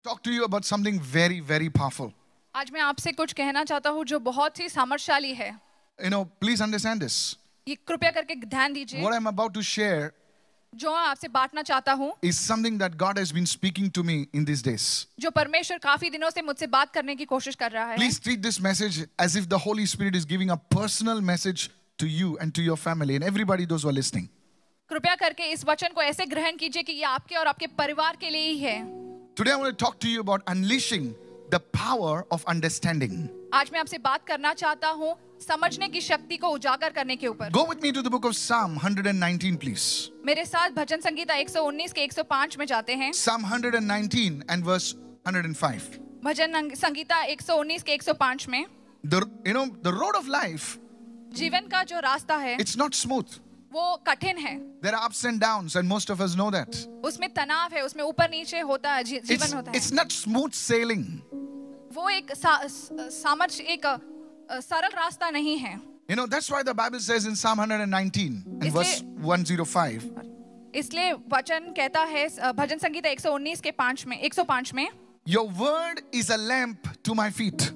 talk to you about something very, very powerful. आज मैं आपसे कुछ कहना चाहता हूँ जो बहुत ही सामर्थ्यशाली है. Please understand this. ये कृपया करके ध्यान दीजिए. What I'm about to share जो मैं आपसे बांटना चाहता हूँ is something that God has been speaking to me in these days. जो परमेश्वर काफी दिनों से मुझसे बात करने की कोशिश कर रहा है. Please treat this message as if the Holy Spirit is giving a personal message to you and to your family and everybody those who are listening. कृपया करके इस वचन को ऐसे ग्रहण कीजिए कि ये आपके और आपके परिवार के लिए ही है. Today I want to talk to you about unleashing the power of understanding. आज मैं आपसे बात करना चाहता हूँ समझने की शक्ति को उजागर करने के ऊपर. Go with me to the book of Psalm 119, please. मेरे साथ भजन संगीता 119 के 105 में जाते हैं. Psalm 119 and verse 105. भजन संगीता 119 के 105 में. The road of life, जीवन का जो रास्ता है it's not smooth. वो कठिन है. There are ups and downs and most of us know that. उसमें तनाव है, उसमें ऊपर नीचे होता है, जीवन होता है. It's not smooth sailing. वो एक सरल रास्ता नहीं है. That's why the Bible says in Psalm 119 and verse 105. इसलिए वचन कहता है भजन संगीता 119 के 105 में. Your word is a lamp to my feet.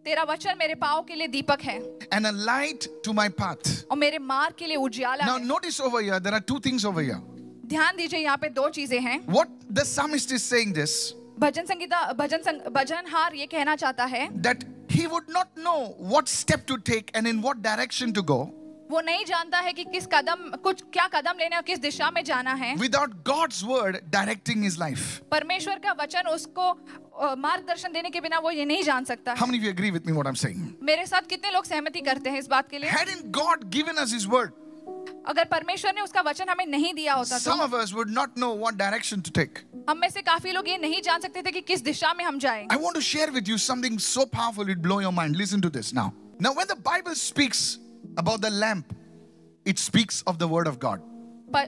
तेरा वचन मेरे पाँव के लिए दीपक है. And a light to my path. और मेरे मार्ग के लिए उजियाला Now है. notice over here, there are two things over here. ध्यान दीजिए यहाँ पे दो चीजें हैं. What the psalmist is saying this, भजनहार ये कहना चाहता है that he would not know what step to take and in what direction to go वो नहीं जानता है कि क्या कदम लेना है और किस दिशा में जाना है without God's word directing his life. परमेश्वर का वचन उसको मार्गदर्शन देने के बिना वो ये नहीं जान सकता How है. many of you agree with me what I'm saying? मेरे साथ कितने लोग सहमति करते हैं इस बात के लिए? Hadn't God given us his word, अगर परमेश्वर ने उसका वचन हमें नहीं दिया होता some तो of us would not know what direction to take. हम में से काफी लोग ये नहीं जान सकते थे कि किस दिशा में हम जाएं. I want to share with you something so powerful it blow your mind. Listen to this now. Now when the Bible speaks about the lamp, it speaks of the word of God.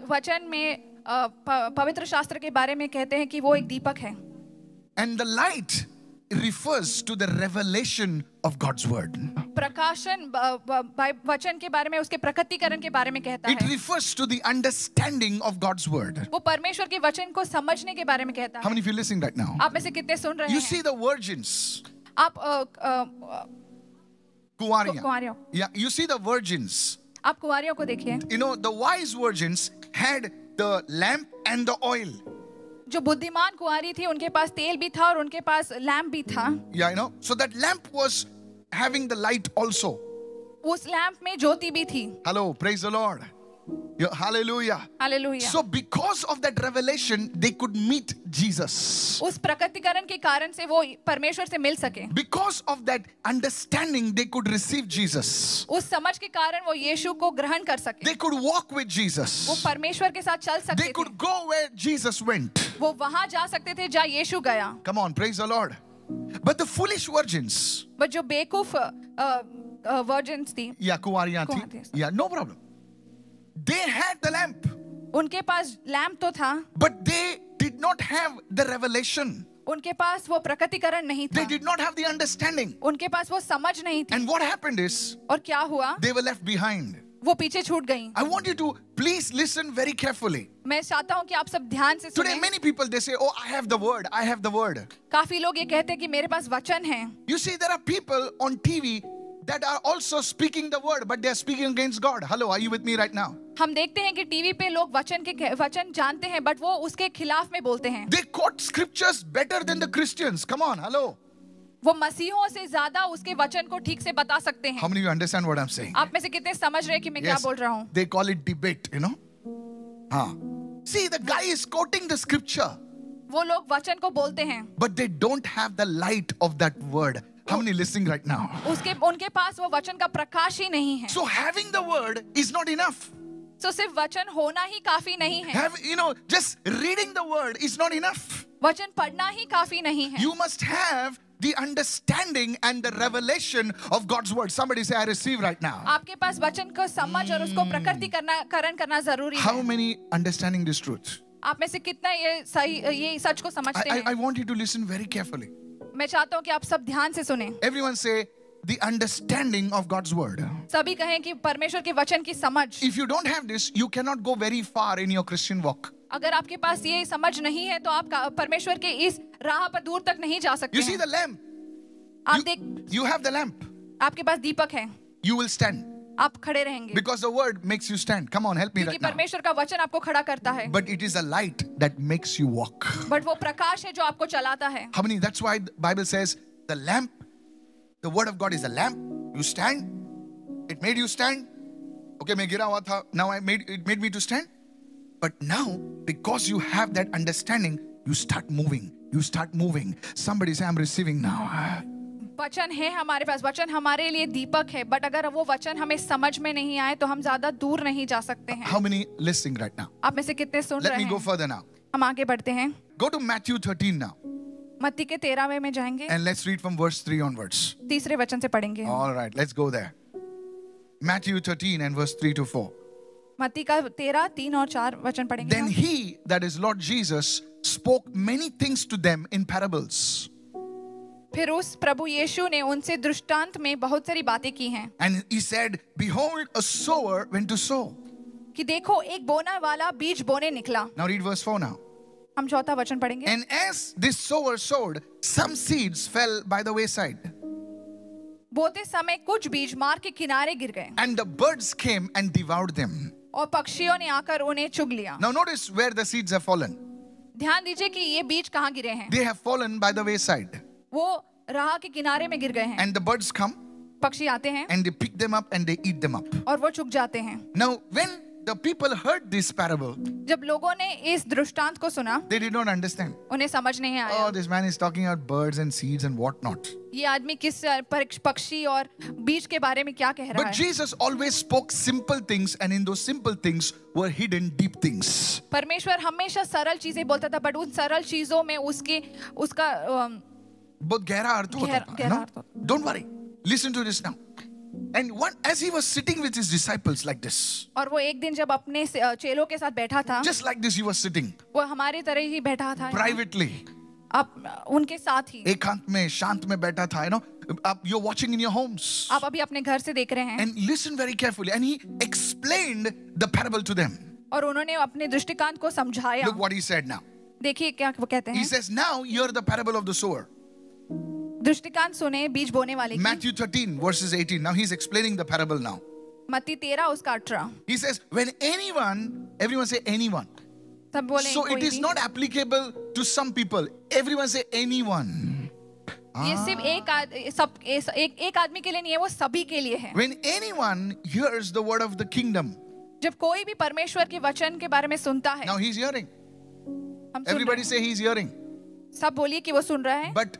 वचन में पवित्र शास्त्र के बारे में कहते हैं कि वो एक दीपक है. And the light refers to the revelation of God's word. प्रकाशन वचन के बारे में उसके प्रकटीकरण के बारे में कहता It है. refers to the understanding of God's word. वो परमेश्वर के वचन को समझने के बारे में कहता How है. many of you listening right now? आप में से कितने सुन रहे You हैं? see the virgins. आप Kuwariya. कुंवारियों Yeah, you see the virgins. आप कुंवारियों को देखिए. The wise virgins had the lamp and the oil. जो बुद्धिमान कुंवारी थी उनके पास तेल भी था और उनके पास लैंप भी था. Yeah, so that lamp was having the light also. उस लैंप में ज्योति भी थी. Hello, praise the Lord. Yeah, hallelujah. Hallelujah. So because of that revelation, they could meet Jesus. उस प्रकटीकरण के कारण से वो परमेश्वर से मिल सके. Because of that understanding, they could receive Jesus. उस समझ के कारण वो यीशु को ग्रहण कर सके. They could walk with वो Jesus. परमेश्वर के साथ चल सकते They थे. could go where Jesus went. वो वहां जा सकते थे जहाँ यीशु गया. Come on, praise the Lord. But the foolish virgins, वो जो बेवकूफ वर्जिन्स थी yeah, कुंवारियां कुंवारियां थी, थी. yeah, no problem. They had the lamp, उनके पास लैंप तो था but they did not have the revelation. उनके पास वो प्रकटीकरण नहीं They था. did not have the understanding. उनके पास वो समझ नहीं थी. And what happened is, और क्या हुआ? they were left behind. वो पीछे छूट गई. I want you to please listen very carefully. मैं चाहता हूँ कि आप सब ध्यान से Today सुनें. many people, they say, oh, I have the word, I have the word. काफी लोग ये कहते हैं कि मेरे पास वचन है. You see, there are people on TV that are also speaking the word, but they are speaking against God. Hello, are you with me right now? हम देखते हैं कि टीवी पे लोग वचन जानते हैं बट वो उसके खिलाफ में बोलते हैं. They quote scriptures better than the Christians. Come on, hello. वो मसीहों से ज्यादा उसके वचन को ठीक से बता सकते हैं. How many of you understand what I'm saying? आप में से कितने समझ रहे हैं कि मैं क्या बोल रहा हूँ? They call it debate, See, the guy is quoting the scripture, वो लोग वचन को बोलते हैं but they don't have the light of that word. How many listening right now? उनके पास वो वचन का प्रकाश ही नहीं है. So having the word is not enough. तो सिर्फ वचन होना ही काफी नहीं है. Just reading the word is not enough. वचन पढ़ना ही काफी नहीं है. You must have the understanding and the revelation of God's word. Somebody say, I receive right now. आपके पास वचन को समझ और उसको प्रकटीकरण करना जरूरी How है. many understanding this truth? आप में से कितना ये सच को समझते I हैं? want you to listen very carefully. मैं चाहता हूँ कि आप सब ध्यान से सुने. Everyone say, the understanding of God's word. सभी कहें कि परमेश्वर के वचन की समझ. If you don't have this, you cannot go very far in your Christian walk. अगर आपके पास ये समझ नहीं है तो आप परमेश्वर के इस राह पर दूर तक नहीं जा सकते You see हैं। the lamp. आप You have the lamp. आपके पास दीपक है, You will stand आप खड़े रहेंगे because the word makes you stand. Come on, help me क्योंकि right now. परमेश्वर का वचन आपको खड़ा करता है। But it is a light that makes you walk. But वो प्रकाश है जो आपको चलाता है। How many? That's why the Bible says the lamp, the word of God is a lamp. You stand. It made you stand. Okay, मैं गिरा हुआ था. Now it made me to stand. But now, because you have that understanding, you start moving. You start moving. Somebody say, I'm receiving now. वचन है हमारे पास, वचन हमारे लिए दीपक है, बट अगर वो वचन हमें समझ में नहीं आए तो हम ज्यादा दूर नहीं जा सकते हैं। How many listening right now? आप में से कितने सुन Let रहे me go हैं? further now. हम आगे बढ़ते हैं। Go to Matthew 13 now. मत्ती के 13वें में जाएंगे, And let's read from verse 3 onwards. तीसरे वचन से पढ़ेंगे। All right, let's go there. Matthew 13 and verse 3 to 4. मत्ती का 13, 3 और 4 वचन पढ़ेंगे। Then हम। he, that is Lord Jesus, spoke many things to them in parables. फिर उस प्रभु यीशु ने उनसे दृष्टांत में बहुत सारी बातें की हैं And he said, behold, a sower went to sow. कि देखो एक बोना वाला बीज बोने निकला। Now read verse 4 now. हम चौथा वचन पढ़ेंगे। And as this sower sowed, some seeds fell by the wayside. बोते समय कुछ बीज मार्ग के किनारे गिर गए And the birds came and devoured them. और पक्षियों ने आकर उन्हें चुग लिया। Now notice where the seeds have fallen. ध्यान दीजिए कि ये बीज कहाँ गिरे हैं। They have fallen by the wayside. वो राह के किनारे में गिर गए हैं। And the birds come पक्षी आते हैं and they pick them up and they eat them up. और वो चुग जाते हैं। Now when the people heard this parable, जब लोगों ने इस दृष्टांत को सुना, they did not understand. उन्हें समझ नहीं आया Oh, this man is talking about birds and seeds and whatnot. ये आदमी किस पक्षी और बीज के बारे में क्या कह रहा But है। Jesus always spoke simple things, and in those simple things were hidden deep things. परमेश्वर हमेशा सरल चीजें बोलता था, बट उन सरल चीजों में उसका बहुत गहरा अर्थ होता था, गहरा no? अर्थ होता। Don't worry. Listen to this now. And as he was sitting with his disciples like this, और वो एक दिन जब अपने चेलों के साथ बैठा था, just like this, he was sitting वो हमारे तरह ही बैठा था, privately. आप उनके साथ ही, एकांत में, शांत में बैठा था, you know. You're watching in your homes. आप अभी अपने घर से देख रहे हैं। And listen very carefully. And he explained the parable to them. और उन्होंने अपने दृष्टिकांत को समझाया। Look what he said now. देखिए क्या वो कहते He हैं। says, now hear the parable of the sower. दृष्टिकांत सुने बीज बोने वाले की। Matthew 13 verses 18. Now he's explaining the parable now. मत्ती 13 उसका 18। He says, when anyone, everyone say anyone. सब बोले So it कोई is भी। not applicable to some people. Everyone say anyone. ये सिर्फ एक आदमी के लिए नहीं है, वो सभी के लिए है। When anyone hears the word of the kingdom, जब कोई भी परमेश्वर के वचन के बारे में सुनता है, now he's hearing. हम सुन Everybody रहे say he's hearing. हैं। सब बोलिए कि वो सुन रहा है, But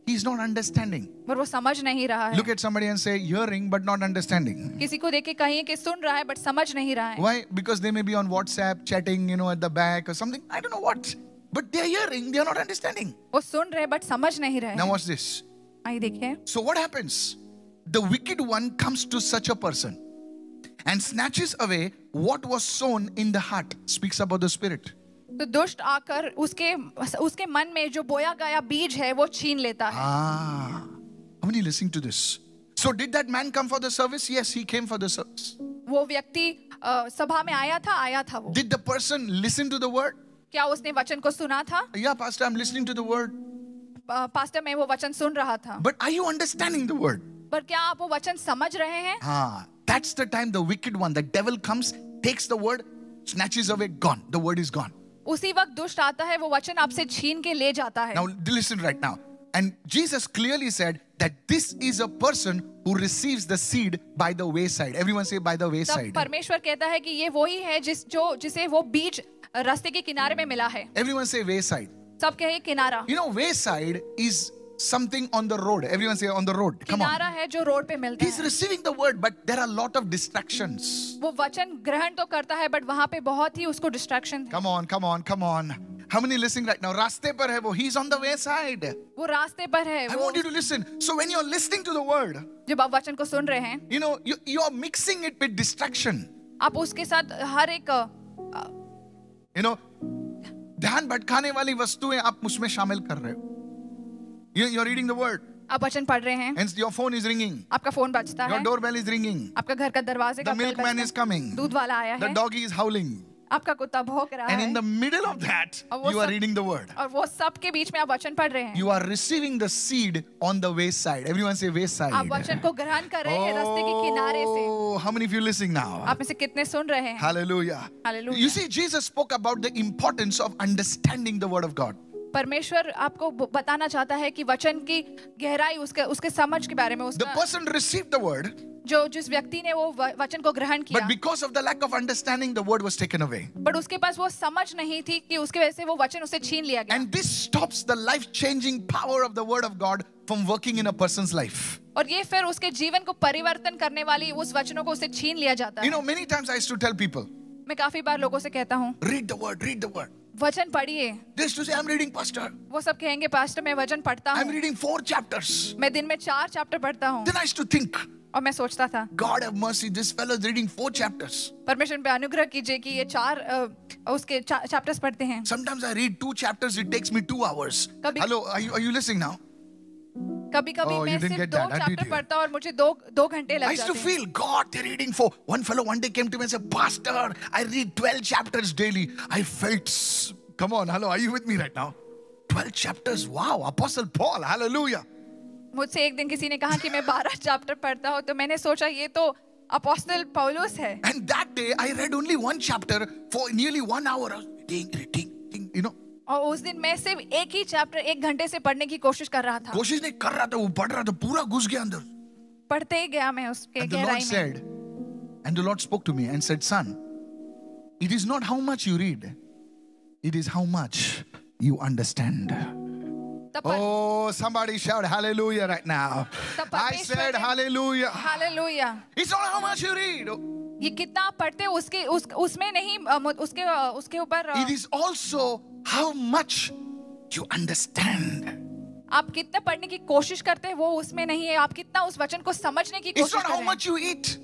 he's not understanding. पर वो समझ नहीं रहा है। Look at somebody and say hearing but not understanding. किसी को देख के कहिए कि सुन रहा है बट समझ नहीं रहा है। Why? Because they may be on WhatsApp chatting, at the back or something. I don't know what. But they're hearing, they're not understanding. वो सुन रहे बट समझ नहीं रहे Now हैं। watch this. आइए देखिए, So what happens? The wicked one comes to such a person and snatches away what was sown in the heart. Speaks about the spirit. तो दुष्ट आकर उसके मन में जो बोया गया बीज है वो छीन लेता है। How many listening to this? So did that man come for the service? Yes, he came for the service. वो व्यक्ति सभा में आया था वो। Did the person listen to the word? क्या उसने वचन को सुना था? Yeah, pastor, I'm listening to the word. Pastor मैं वो वचन सुन रहा था, But are you understanding the word? पर क्या आप वो वचन समझ रहे हैं? That's the time the wicked one, the devil comes, takes the word, snatches away, gone. The word is gone. उसी वक्त दुष्ट आता है, वो वचन आपसे छीन के ले जाता है। Now listen right now. And Jesus clearly said that this is a person who receives the seed by the wayside. Everyone say by the तब wayside. परमेश्वर कहता है कि ये वही है जिसे वो बीज रास्ते के किनारे में मिला है। Everyone say wayside. सब कहे किनारा। Wayside is something on the road. Everyone say on the road. Come on. किनारा है जो रोड पे मिलता He's है। receiving the word, but there are a lot of distractions. वो वचन ग्रहण तो करता है बट वहां पे बहुत ही उसको डिस्ट्रैक्शन है। Come on. How many listening right now? रास्ते पर है वो. He's on the wayside. वो रास्ते पर है। I वो want you to listen. So when you're listening to the word, जब आप वचन को सुन रहे हैं, you're mixing it with distraction. आप उसके साथ हर एक ध्यान भटकाने वाली वस्तुएं आप उसमें शामिल कर रहे हो. You're reading the word. आप वचन पढ़ रहे हैं, Hence your phone is ringing. आपका फोन बजता Your है, doorbell is ringing. आपका घर का दरवाजे The का बेल milkman बजता is है, coming. दूध वाला आया The है, doggy is howling. आपका कुत्ता भौंक रहा And है in the middle of that, और वो you are सब- reading the word. और वो सब के बीच में आप वचन पढ़ रहे हैं. You are receiving the seed on the wayside. Everyone say wayside. आप वचन को ग्रहण कर रहे हैं रास्ते के किनारे से. Oh, how many of you listening now? आप में से कितने सुन रहे हैं? Hallelujah. Hallelujah. You see, Jesus spoke about the importance of understanding the word of God. परमेश्वर आपको बताना चाहता है कि वचन की गहराई उसके समझ के बारे में. The उसका person received the word, जिस व्यक्ति ने वो वचन को ग्रहण किया, but because of the lack of understanding, the word was taken away. But उसके पास वो समझ नहीं थी कि उसके वजह से वो वचन उसे छीन लिया गया. And this stops the life-changing power of the word of God from working in a person's life. और ये फिर उसके जीवन को परिवर्तन करने वाली उस वचनों को उसे छीन लिया जाता You है. know, many times I used to tell people, मैं काफी बार लोगों से कहता हूँ, read the word, read the word. वचन पढ़िए. They used to say, I'm reading, Pastor. वो सब कहेंगे, पास्टर मैं वचन पढ़ता I'm हूँ, reading 4 chapters. मैं दिन में 4 चैप्टर पढ़ता हूँ. Then I used to think, और मैं सोचता था, God have mercy, this fellow is reading 4 chapters. परमेश्वर पे अनुग्रह कीजिए कि ये 4 उसके चैप्टर्स पढ़ते हैं. Sometimes I read 2 chapters, it takes me 2 hours. Kabhi- Hello, are you listening now? कभी कभी Oh, you मैं didn't सिर्फ get 2 that, did chapter you? पढ़ता हूँ और मुझे 2 घंटे I लग used to जाते हैं. feel, God, they're reading 4. One fellow one day came to me and said, Pastor, I read 12 chapters daily. I felt, come on, hello, are you with me right now? 12 chapters, wow, Apostle Paul, hallelujah. मुझसे एक दिन किसी ने कहा कि मैं 12 chapter पढ़ता हूँ, तो मैंने सोचा ये तो अपोस्टल पौलुस है. And that day, I read only 1 chapter for nearly 1 hour. I was reading, you know. और उस दिन मैं सिर्फ एक ही चैप्टर 1 घंटे से पढ़ने की कोशिश कर रहा था. कोशिश नहीं कर रहा था, वो पढ़ रहा था, पूरा घुस गया अंदर. पढ़ते ही गया मैं उसके And the Lord गहराई में. said, and the Lord spoke to me and said, son, it is not how much you read, it is how much you understand. तब पर- Oh, somebody shout hallelujah right now. तब I परमेश्वर said ने- hallelujah. Hallelujah. It's not how much you read. ये कितना आप पढ़ते हो उसमें नहीं, उसके ऊपर It is also how much you understand. आप कितना पढ़ने की कोशिश करते हैं वो उसमें नहीं है. आप कितना उस वचन को समझने की It's कोशिश not कर how रहे हैं. much you eat.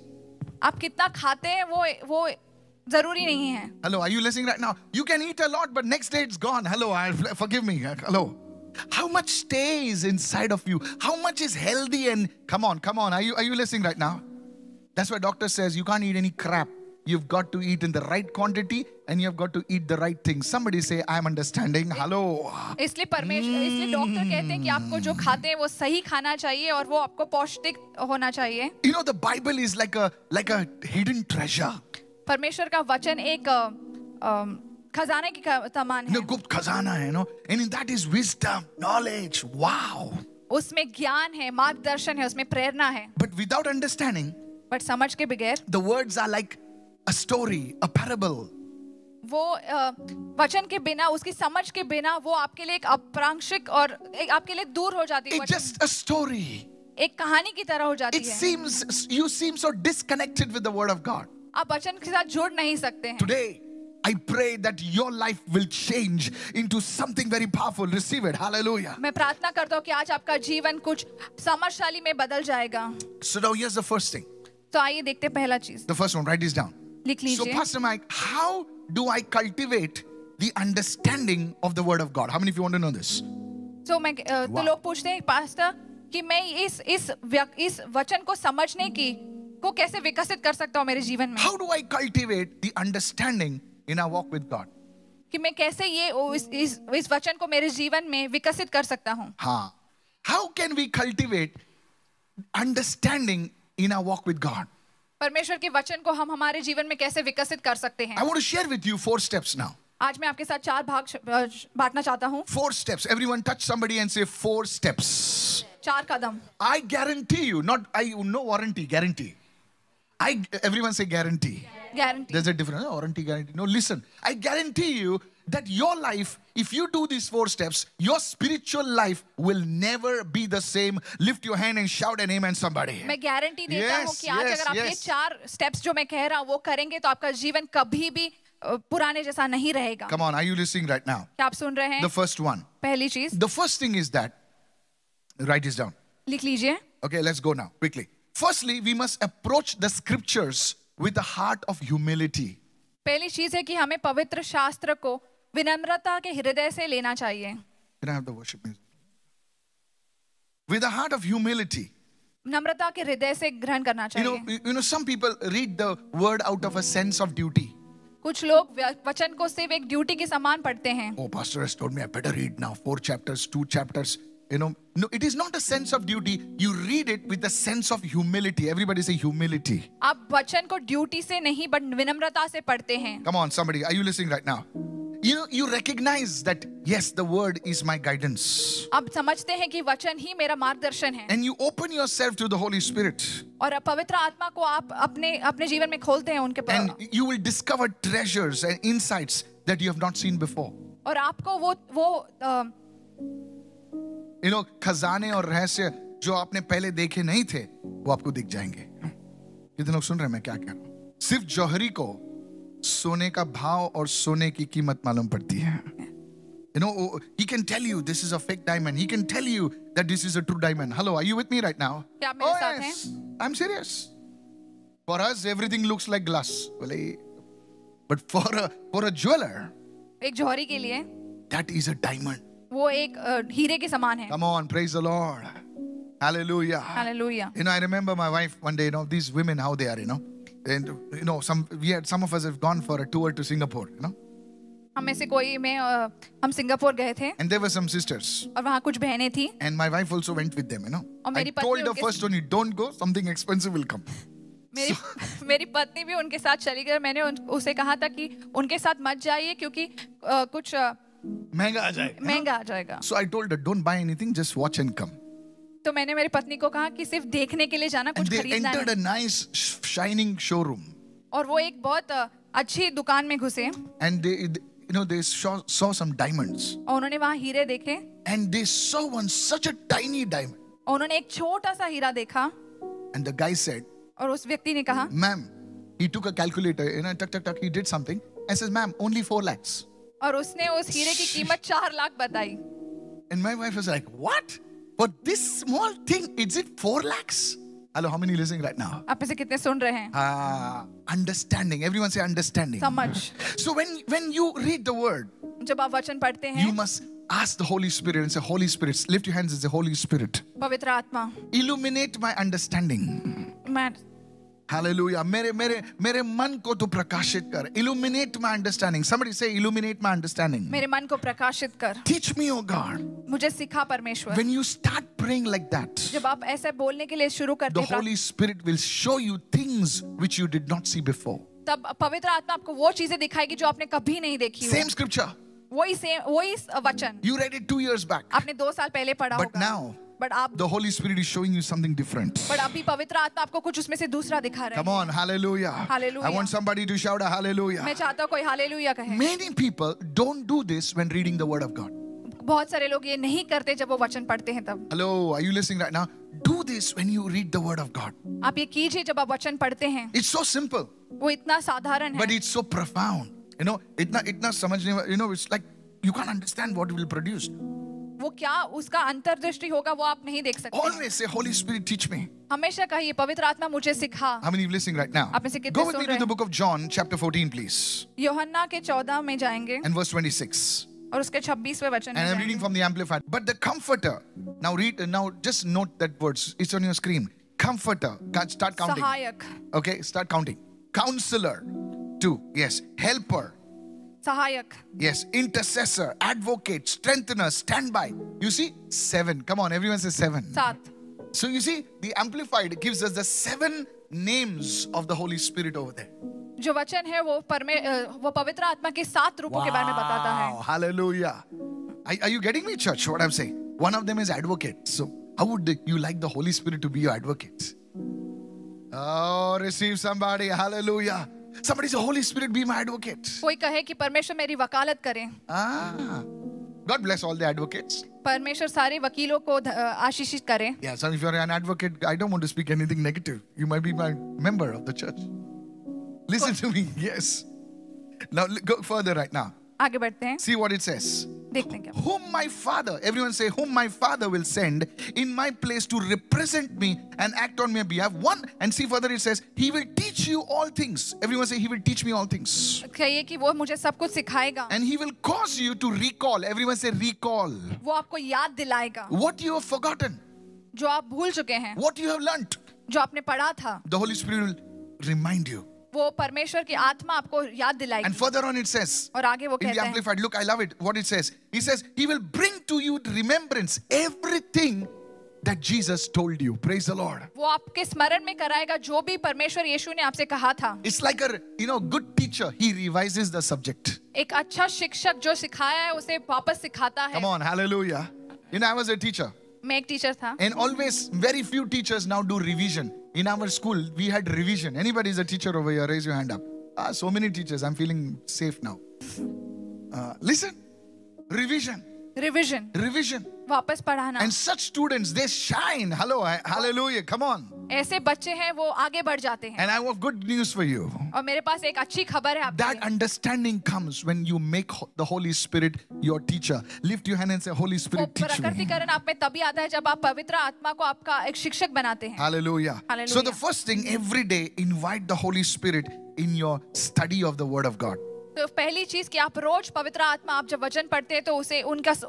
आप कितना खाते हैं वो जरूरी नहीं है. Hello, are you listening right now? You can eat a lot, but next day it's gone. Hello, forgive me. Hello. How much stays inside of you? How much is healthy and come on. Are you listening right now? That's why doctor says you can't eat any crap. You've got to eat in the right quantity and you've got to eat the right things. Somebody say, I'm understanding. Hello. इसलिए doctor कहते हैं कि आपको जो खाते हैं वो सही खाना चाहिए और वो आपको पौष्टिक होना चाहिए. You know, the Bible is like a hidden treasure. परमेश्वर का वचन एक खजाने की समान You know, है. गुप्त खजाना है, no? And in that is wisdom, knowledge. Wow. उसमें ज्ञान है, मार्गदर्शन है, उसमें प्रेरणा है. But without understanding, बट समझ के बगैर the words are like a story, a parable. वो वचन के बिना, उसकी समझ के बिना वो आपके लिए एक अप्रांशिक और आपके लिए दूर हो जाती है. It's just a story. एक कहानी की तरह हो जाती It है. seems, you seem so disconnected with the word of God. आप वचन के साथ जुड़ नहीं सकते हैं. Today, I pray that your life will change into something very powerful. Receive it. Hallelujah. मैं प्रार्थना करता हूँ कि आज आपका जीवन कुछ समझशाली में बदल जाएगा. So now here's the first thing. तो आइए देखते हैं पहला चीज. The first one, write this down. लिख So लीजिए. Pastor Mike, how do I cultivate the understanding of the word of God? How many of you want to know this? तो तो Wow. लोग पूछते हैं पास्टर कि मैं इस वचन को समझने को कैसे विकसित कर सकता हूँ मेरे जीवन में. How do I cultivate the understanding in our walk with God? कि मैं कैसे इस वचन को मेरे जीवन में विकसित कर सकता हूँ. How can we cultivate understanding in our walk with God? परमेश्वर के वचन को हम हमारे जीवन में कैसे विकसित कर सकते हैं. I want to share with you 4 steps now. आज मैं आपके साथ 4 भाग बांटना चाहता हूँ. 4 steps. Everyone touch somebody and say 4 steps. 4 Kadam. I guarantee you, no warranty, guarantee. Everyone say guarantee. Guarantee. There's a difference. Warranty, guarantee. No, listen. I guarantee you that your life, if you do these 4 steps, your spiritual life will never be the same. Lift your hand and shout an amen somebody. मैं guarantee देता हूँ Yes, कि आज yes, अगर आप ये yes. 4 steps जो मैं कह रहा हूँ वो करेंगे तो आपका जीवन कभी भी पुराने जैसा नहीं रहेगा. Come on, are you listening right now? क्या आप सुन रहे हैं? The first one. पहली चीज The first thing is that, write this down. लिख लीजिए. Okay, let's go now, quickly. Firstly, we must approach the scriptures with a heart of humility. पहली चीज है कि हमें पवित्र शास्त्र को विनम्रता के हृदय से लेना चाहिए. Can I have the worship music? With a heart of humility. नम्रता के हृदय से ग्रहण करना चाहिए. You know, some people read the word out of a sense of duty. कुछ लोग वचन को सिर्फ एक ड्यूटी के समान पढ़ते हैं. Oh, pastor has told me I better read now 4 chapters, 2 chapters. You know, no, it is not a sense of duty. You read it with the sense of humility. Everybody say humility. आप वचन को duty से नहीं but विनम्रता से पढ़ते हैं. Come on, somebody, are you listening right now? You know, you recognize that yes, the word is my guidance. आप समझते हैं कि वचन ही मेरा मार्गदर्शन है. And you open yourself to the Holy Spirit. और पवित्र आत्मा को आप अपने जीवन में खोलते हैं उनके And pass. you will discover treasures and insights that you have not seen before. और आपको वो You know, खजाने और रहस्य जो आपने पहले देखे नहीं थे वो आपको दिख जाएंगे. कितने लोग सुन रहे हैं मैं क्या कह रहा हूं? सिर्फ जौहरी को सोने का भाव और सोने की कीमत मालूम पड़ती है. You know, he can tell you this is a fake diamond. He can tell you that this is a true diamond. Hello, are you with me right now? क्या आप मेरे साथ yes, I'm serious. For us, everything looks like glass. But for a jeweler, एक जौहरी के लिए that is a diamond. वो एक हीरे के समान है. Come on, praise the Lord. Hallelujah. Hallelujah. You know, I remember my wife one day, you know, these women, how they are, you know. And, you know, some of us have gone for a tour to Singapore, you know. हम में से कोई हम Singapore गए थे. And there were some sisters. और वहाँ कुछ बहनें थी. And my wife also went with them, you know. और I मेरी पत्नी told her उनके first only, don't go, something expensive will come. मेरी पत्नी भी उनके साथ चली गई. मैंने उसे कहा था कि उनके साथ मत जाइए क्योंकि कुछ महंगा आ जाएगा. So I told her, don't buy anything, just watch and come. तो मैंने मेरी पत्नी को कहा कि सिर्फ देखने के लिए जाना, And कुछ they खरीदना entered a नहीं. nice shining showroom. और वो एक बहुत अच्छी दुकान में घुसे. And they saw some diamonds. और उन्होंने वहाँ हीरे देखे. And they saw one such a tiny diamond. और उन्होंने एक छोटा सा हीरा देखा. And the guy said, और उस व्यक्ति ने कहा, ma'am, he took a calculator, you know, tuck, he did something and says, ma'am, only 4 lakhs. और उसने उस हीरे की कीमत 4 लाख बताई. And my wife was like, what? For this small thing, is it 4 lakhs? Hello, how many listening right now? आप में से कितने सुन रहे हैं? Understanding. Everyone say understanding. समझ. So when you read the word, जब आप वचन पढ़ते हैं, you must ask the Holy Spirit and say, Holy Spirit, lift your hands and say, Holy Spirit, पवित्र आत्मा, illuminate my understanding. मैं Hallelujah. मेरे मन को तो प्रकाशित कर. Illuminate my understanding. Somebody say, illuminate my understanding. मेरे मन को प्रकाशित कर. Teach me, oh God. मुझे सिखा परमेश्वर. When you start praying like that, जब आप ऐसे बोलने के लिए शुरू करते the हैं, Holy Spirit will show you things which you did not see before. तब पवित्र आत्मा आपको वो चीजें दिखाएगी जो आपने कभी नहीं देखी हो. Same scripture. वही वचन. You read it 2 years back. आपने 2 साल पहले पढ़ा But होगा. now, But आप the Holy Spirit is showing you something different. पर अभी पवित्र आत्मा आपको कुछ उसमें से दूसरा दिखा रहा है. Come on, hallelujah. Hallelujah. I want somebody to shout a hallelujah. मैं चाहता हूँ कोई हालेलुया कहे. Many people don't do this when reading the word of God. बहुत सारे लोग ये नहीं करते जब वो वचन पढ़ते हैं तब. Hello, are you listening right now? Do this when you read the word of God. आप ये कीजिए जब आप वचन पढ़ते हैं. It's so simple, वो इतना साधारण but है. it's so profound. You know, itna समझने, you know, it's like you can't understand what it will produce. वो क्या उसका अंतर्दृष्टि होगा वो आप नहीं देख सकते. Always say, Holy Spirit, teach me. हमेशा कहिए पवित्र आत्मा मुझे सिखा. How many of you listening right now? आप में से कितने Go with सुन me रहे to the हैं? book of John, chapter 14, please, यूहन्ना के 14 में जाएंगे and verse 26. और उसके 26वें वचन And में I'm reading जाएंगे. from the Amplified. But the Comforter. Now just note that words. It's on your screen. Comforter. Start counting. सहायक. Okay, start counting. Counselor. 2. Yes. Helper. सहायक. Yes. Intercessor. Advocate. Strengthener. Standby. You see? 7. Come on, everyone says 7. 7. So you see, the Amplified gives us the 7 names of the Holy Spirit over there. जो वचन है वो पवित्र आत्मा के 7 रूपों के बारे में बताता है. Wow, hallelujah. Are you getting me, church? What I'm saying? One of them is advocate. So how would you like the Holy Spirit to be your advocate? Oh, receive somebody. Hallelujah. Somebody say, Holy Spirit, be my advocate. कोई कहे कि परमेश्वर मेरी वकालत करे. God bless all the advocates. परमेश्वर सारे वकीलों को आशीषित करे. Yeah, so if you're an advocate, I don't want to speak anything negative. You might be my member of the church. Listen to me. Yes. Now go further right now. आगे बढ़ते हैं. See what it says. देखते हैं क्या. Whom my Father, everyone say, whom my Father will send in my place to represent me and act on my behalf. One, and see further it says, he will teach you all things. Everyone say, he will teach me all things. कहिए कि वो मुझे सब कुछ सिखाएगा. And he will cause you to recall. Everyone say, recall. वो आपको याद दिलाएगा. What you have forgotten. जो आप भूल चुके हैं. What you have learnt. जो आपने पढ़ा था. The Holy Spirit will remind you. वो परमेश्वर की आत्मा आपको याद And दिलाएगी. further on it says, और आगे वो in the कहते हैं, Amplified, look, I love it, what it says. He says, He will bring to you remembrance everything that Jesus told you. Praise the Lord. वो आपके स्मरण में कराएगा जो भी परमेश्वर यीशु ने आपसे कहा था. It's like a, good teacher. He revises the subject. एक अच्छा शिक्षक जो सिखाया है उसे वापस सिखाता है. Come on, hallelujah. I was a teacher. मैं एक टीचर था. And always, very few teachers now do revision. In our school, we had revision. Anybody is a teacher over here? Raise your hand up. So many teachers. I'm feeling safe now. Listen. Revision. Revision वापस पढ़ाना. And such students, they shine. Hello, hallelujah. Come on. ऐसे बच्चे हैं वो आगे बढ़ जाते हैं. And I have good news for you. और मेरे पास एक अच्छी खबर है आपके That लिए. understanding comes when you make the Holy Spirit your teacher. Lift your hand and say, Holy वो Spirit, teach me. प्रकटीकरण आप में तभी आता है जब आप पवित्र आत्मा को आपका एक शिक्षक बनाते हैं. Hallelujah. Hallelujah. So the first thing, every day, invite the Holy Spirit in your study of the Word of God. तो पहली चीज कि आप रोज पवित्र आत्मा आप जब वचन पढ़ते हैं तो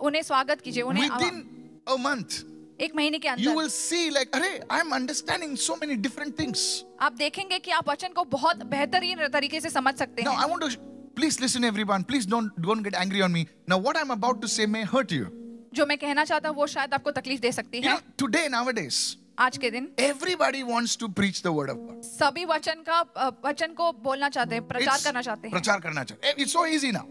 उन्हें स्वागत कीजिए. उन्हें Within a month, एक महीने के you अंदर will see like, Arey, I'm understanding so many different things. आप देखेंगे कि आप वचन को बहुत बेहतरीन तरीके से समझ सकते Now, हैं. I want to, please listen everyone. Please don't get angry on me. Now, what I'm about to say may hurt you. जो मैं कहना चाहता हूँ वो शायद आपको तकलीफ दे सकती You है. know, today, nowadays, आज के दिन everybody wants to preach the Word of God. सभी वचन को बोलना चाहते हैं, प्रचार करना चाहते हैं. प्रचार करना चाहते. It's so easy now.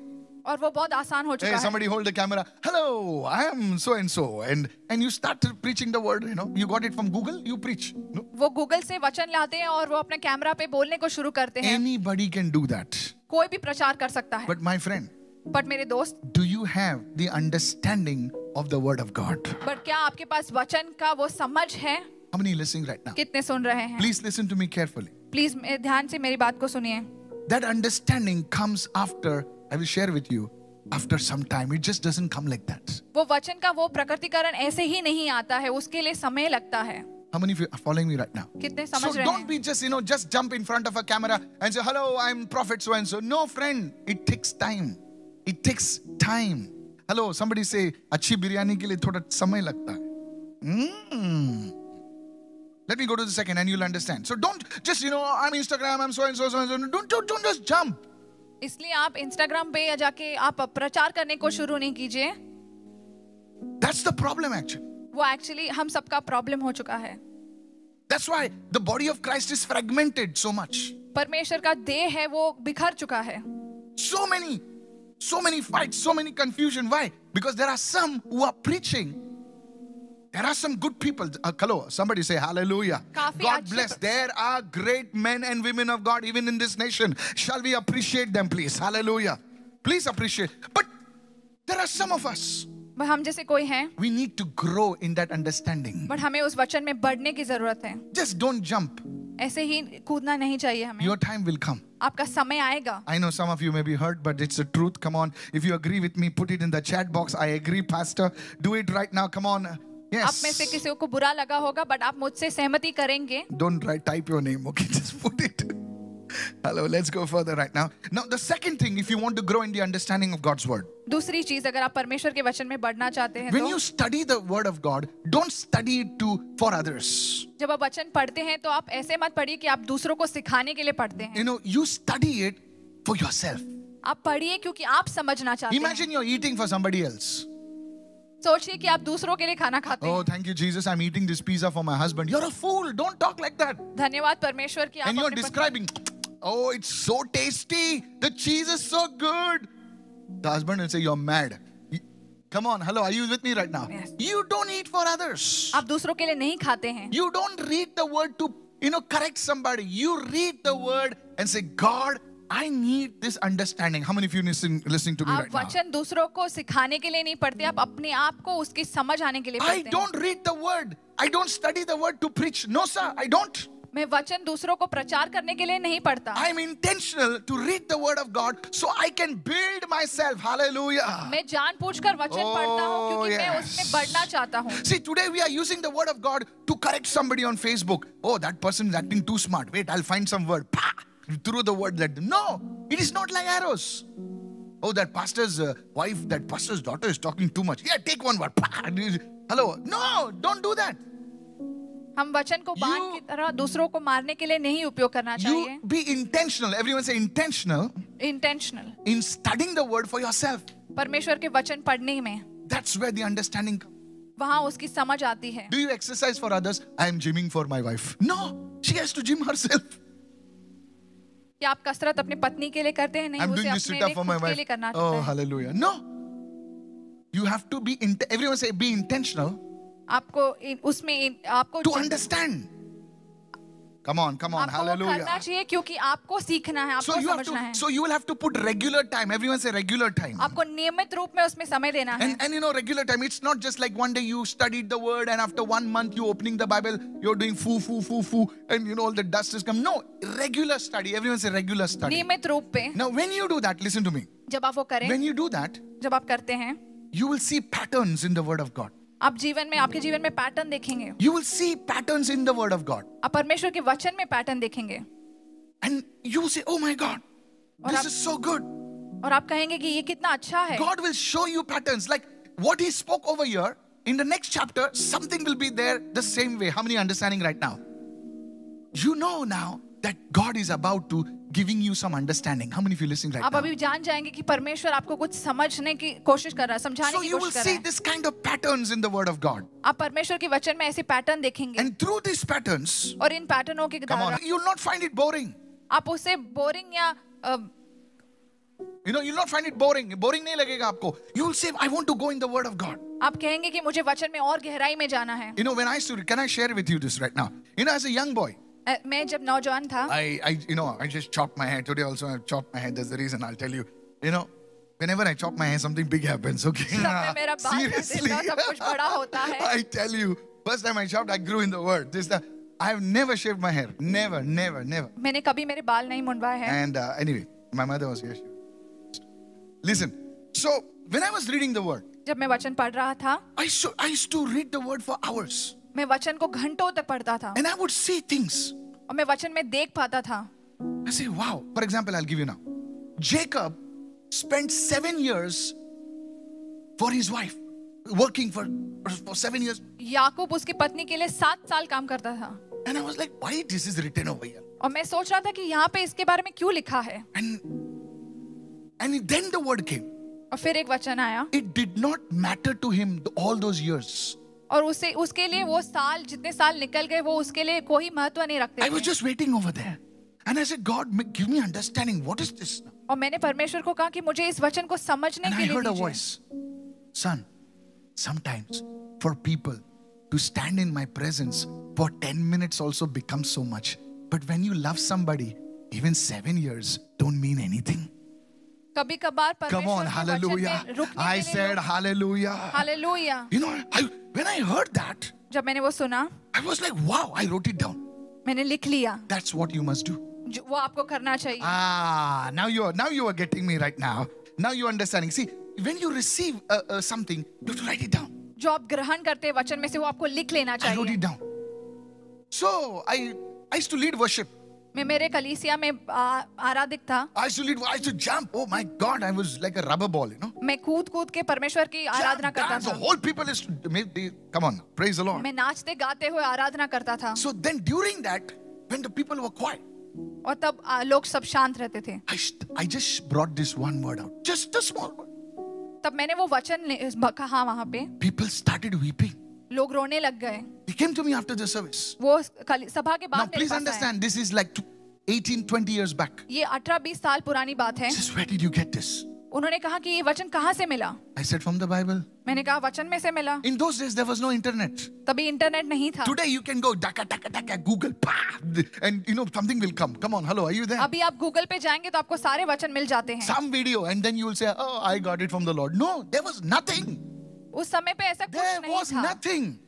और वो बहुत आसान हो चुका Hey, है. somebody hold the camera. Hello, I am so and so, and you start preaching the word. You got it from Google. You preach. No? वो गूगल से वचन लाते हैं और वो अपने कैमरा पे बोलने को शुरू करते हैं. Anybody can do that. कोई भी प्रचार कर सकता है. But my friend, बट मेरे दोस्त, do you have the understanding of the Word of God? But क्या आपके पास वचन का वो समझ है? How many listening right now? कितने सुन रहे हैं? Please listen to me carefully. Please ध्यान से मेरी बात को सुनिए. That understanding comes after. I will share with you. After some time, it just doesn't come like that. वो वचन का वो प्रकटीकरण ऐसे ही नहीं आता है, उसके लिए समय लगता है. How many of you are following me right now? कितने So समझ रहे don't हैं? be just jump in front of a camera and say, hello, I'm prophet so and so. No, friend, it takes time. It takes time. Hello, somebody say, अच्छी बिरयानी के लिए थोड़ा समय लगता है. Let me go to the second and you'll understand. So don't just, I'm Instagram, I'm so and so, so and so. Don't just jump. इसलिए आप Instagram पे या जाके आप प्रचार करने को शुरू नहीं कीजिए. That's the problem actually. वो एक्चुअली हम सबका प्रॉब्लम हो चुका है. That's why the body of Christ is fragmented so much. परमेश्वर का देह है वो बिखर चुका है. So many fights, so many confusion. Why? Because there are some who are preaching. There are some good people. Hello, somebody say hallelujah. God bless. There are great men and women of God even in this nation. Shall we appreciate them, please? Hallelujah. Please appreciate. But there are some of us. हम जैसे कोई हैं. We need to grow in that understanding. But हमें उस वचन में बढ़ने की जरूरत है. Just don't jump. ऐसे ही कूदना नहीं चाहिए हमें. Your time will come. आपका समय आएगा. I know some of you may be hurt, but it's the truth. Come on. If you agree with me, put it in the chat box. I agree, Pastor. Do it right now. Come on. Yes. आप में से किसी को बुरा लगा होगा, but आप मुझसे सहमति करेंगे. Don't type your name, okay? Just put it. Hello, let's go further right now. Now, the second thing, if you want to grow in the understanding of God's word. दूसरी चीज, अगर आप परमेश्वर के वचन में बढ़ना चाहते हैं When तो you study the word of God, don't study it for others. जब आप वचन पढ़ते हैं तो आप ऐसे मत पढ़िए कि आप दूसरों को सिखाने के लिए पढ़ते हैं. You study it for yourself. आप पढ़िए क्योंकि आप समझना चाहते हैं. Imagine you're eating for somebody else. सोचिए कि आप दूसरों के लिए खाना खाते हैं. Oh, thank you, Jesus. I'm eating this pizza for my husband. You're a fool. Don't talk like that. धन्यवाद परमेश्वर की. And you're describing, oh, it's so tasty. The cheese is so good. The husband will say, you're mad. Come on, hello, are you with me right now? Yes. You don't eat for others. आप दूसरों के लिए नहीं खाते हैं. You don't read the word to, correct somebody. You read the word and say, God, I need this understanding. How many of you listening to me आप right now? वचन दूसरों को सिखाने के लिए नहीं पढ़ते, आप अपने आप को उसकी समझ आने के लिए I पढ़ते हैं. don't read the word. I don't study the word to preach. No, sir, I don't. मैं वचन दूसरों को प्रचार करने के लिए नहीं पढ़ता. I'm intentional to read the word of God so I can build myself. Hallelujah. मैं जानबूझकर वचन पढ़ता हूँ क्योंकि मैं उसमें बढ़ना चाहता हूँ. See, today we are using the word of God to correct somebody on Facebook. Oh, that person is acting too smart. Wait, I'll find some word. Pah! Through the word that. No, it is not like arrows. Oh, that pastor's wife, that pastor's daughter is talking too much. Yeah, take one word. Pah! Hello. No, don't do that. हम वचन को बाण You- की तरह दूसरों को मारने के लिए नहीं उपयोग करना चाहिए. You be intentional. Everyone say intentional intentional, in studying the word for yourself. परमेश्वर के वचन पढ़ने में That's where the understanding comes. वहाँ उसकी समझ आती है. Do you exercise for others? I am gymming for my wife. No, she has to gym herself. क्या आप कसरत अपनी पत्नी के लिए करते हैं? नहीं, I'm उसे doing this अपने sit-up लिए for my खुद के wife. लिए करना Oh, चाहता है. hallelujah. No. You have to be, everyone say be intentional आपको उसमें आपको to understand. Come on, आपको वो करना hallelujah. चाहिए क्योंकि आपको सीखना है, So आपको you have समझना to, है. so you will have to put regular time. Everyone say regular time. आपको नियमित रूप में उसमें समय देना है. And you know, regular time, it's not just like one day you studied the word and after 1 month you opening the Bible, you're doing foo, and you know, all the dust has come. No, regular study. Everyone say regular study. नियमित रूप पे Now, when you do that, listen to me. जब आप वो करें, When you do that, जब आप करते हैं, you will see patterns in the word of God. आप जीवन में, आपके जीवन में पैटर्न देखेंगे. You will see patterns in the word of God. आप परमेश्वर के वचन में पैटर्न देखेंगे And you will say, oh my God, this आप- is so good. और आप कहेंगे कि ये कितना अच्छा है. God will show you patterns. Like what he spoke over here, in the next chapter, something will be there the same way. How many are understanding right now? You know now that God is about to giving you some understanding. How many of you listening right आप now? अभी जान जाएंगे कि परमेश्वर आपको कुछ समझने की कोशिश कर रहा है, समझाने So की you will कोशिश कर see रहा है. this kind of patterns in the word of God. आप परमेश्वर के वचन में ऐसे पैटर्न देखेंगे And through these patterns, और इन पैटर्नों के come on, द्वारा you'll not find it boring. आप उसे बोरिंग या You know, you'll not find it boring. Boring नहीं लगेगा आपको. You will say, I want to go in the word of God. आप कहेंगे कि मुझे वचन में और गहराई में जाना है. You know, when I used to, can I share with you this right now? You know, as a young boy, मैं जब नौजवान था, I just chopped my hair. Today also I chopped my hair. That's the reason I'll tell you. You know, whenever I chop my hair, something big happens. Okay. तब मैं मेरा बाल काट Seriously. देता हूँ, सब कुछ बड़ा होता है. I tell you, first time I chopped, I grew in the word. I have never shaved my hair. Never. मैंने कभी मेरे बाल नहीं मुंडवाए हैं. And anyway, my mother was here. Listen. So when I was reading the word, जब मैं वचन पढ़ रहा था, I used to read the word for hours. मैं वचन को घंटों तक पढ़ता था And I would see things. और मैं वचन में देख पाता था. I say, wow. For example, I'll give you now. Jacob spent 7 years for his wife, working for 7 years. याकूब उसकी पत्नी के लिए 7 साल काम करता था. And I was like, why this is written over here? और मैं सोच रहा था कि यहाँ पे इसके बारे में क्यों लिखा है. And then the word came. और फिर एक वचन आया It did not matter to him all those years. और उसके लिए वो साल, जितने साल निकल गए, वो उसके लिए कोई महत्व नहीं रखते I was थे. just waiting over there. And I said, God, give me understanding. What is this now? और मैंने परमेश्वर को कहा कि मुझे इस वचन को समझने And के I लिए heard a दीजिए. voice. Son, sometimes for people to stand in my presence for 10 minutes also becomes so much. But when you love somebody, even 7 years don't mean anything. कभी कभार Come on, परमेश्वर के वचन hallelujah. में रुकने I के लिए said hallelujah. Hallelujah. You know, when I heard that, जब मैंने वो सुना, I was like, wow, I wrote it down. मैंने लिख लिया. That's what you must do. वो आपको करना चाहिए. Now you are getting me right now. Now you're understanding. See, when you receive something, you have to write it down. जो आप ग्रहण करते हैं वचन में से, वो आपको लिख लेना I wrote चाहिए. it down. So I used to lead worship. मैं मेरे कलीसिया में आराधिक था. I used to jump. Oh my God, I was like a rubber ball, you know. मैं कूद के परमेश्वर की आराधना Jump, करता dance. The था. whole people is come on, praise the Lord. मैं नाचते गाते हुए आराधना करता था. So then during that, when the people were quiet, और तब लोग सब शांत रहते थे. I just brought this one word out, just a small word. तब मैंने वो वचन कहा वहां पे. People started weeping. लोग रोने लग गए. They came to me after the service. वो सभा के Now बाद मेरे please पास आए. understand, this is like 18-20 years back. ये 18-20 साल पुरानी बात है. He says, where did you get this? उन्होंने कहा कि ये वचन कहाँ से मिला. I said, from the Bible. मैंने कहा वचन में से मिला. In those days, there was no internet. तभी इंटरनेट नहीं था. Today, you can go daka, Google, and you know, something will come. Come on, hello, are you there? अभी आप गूगल पे जाएंगे तो आपको सारे वचन मिल जाते हैं. Some video, and then you will say, oh, I got it from the Lord. No, there was nothing. उस समय पे ऐसा There कुछ नहीं was था. nothing.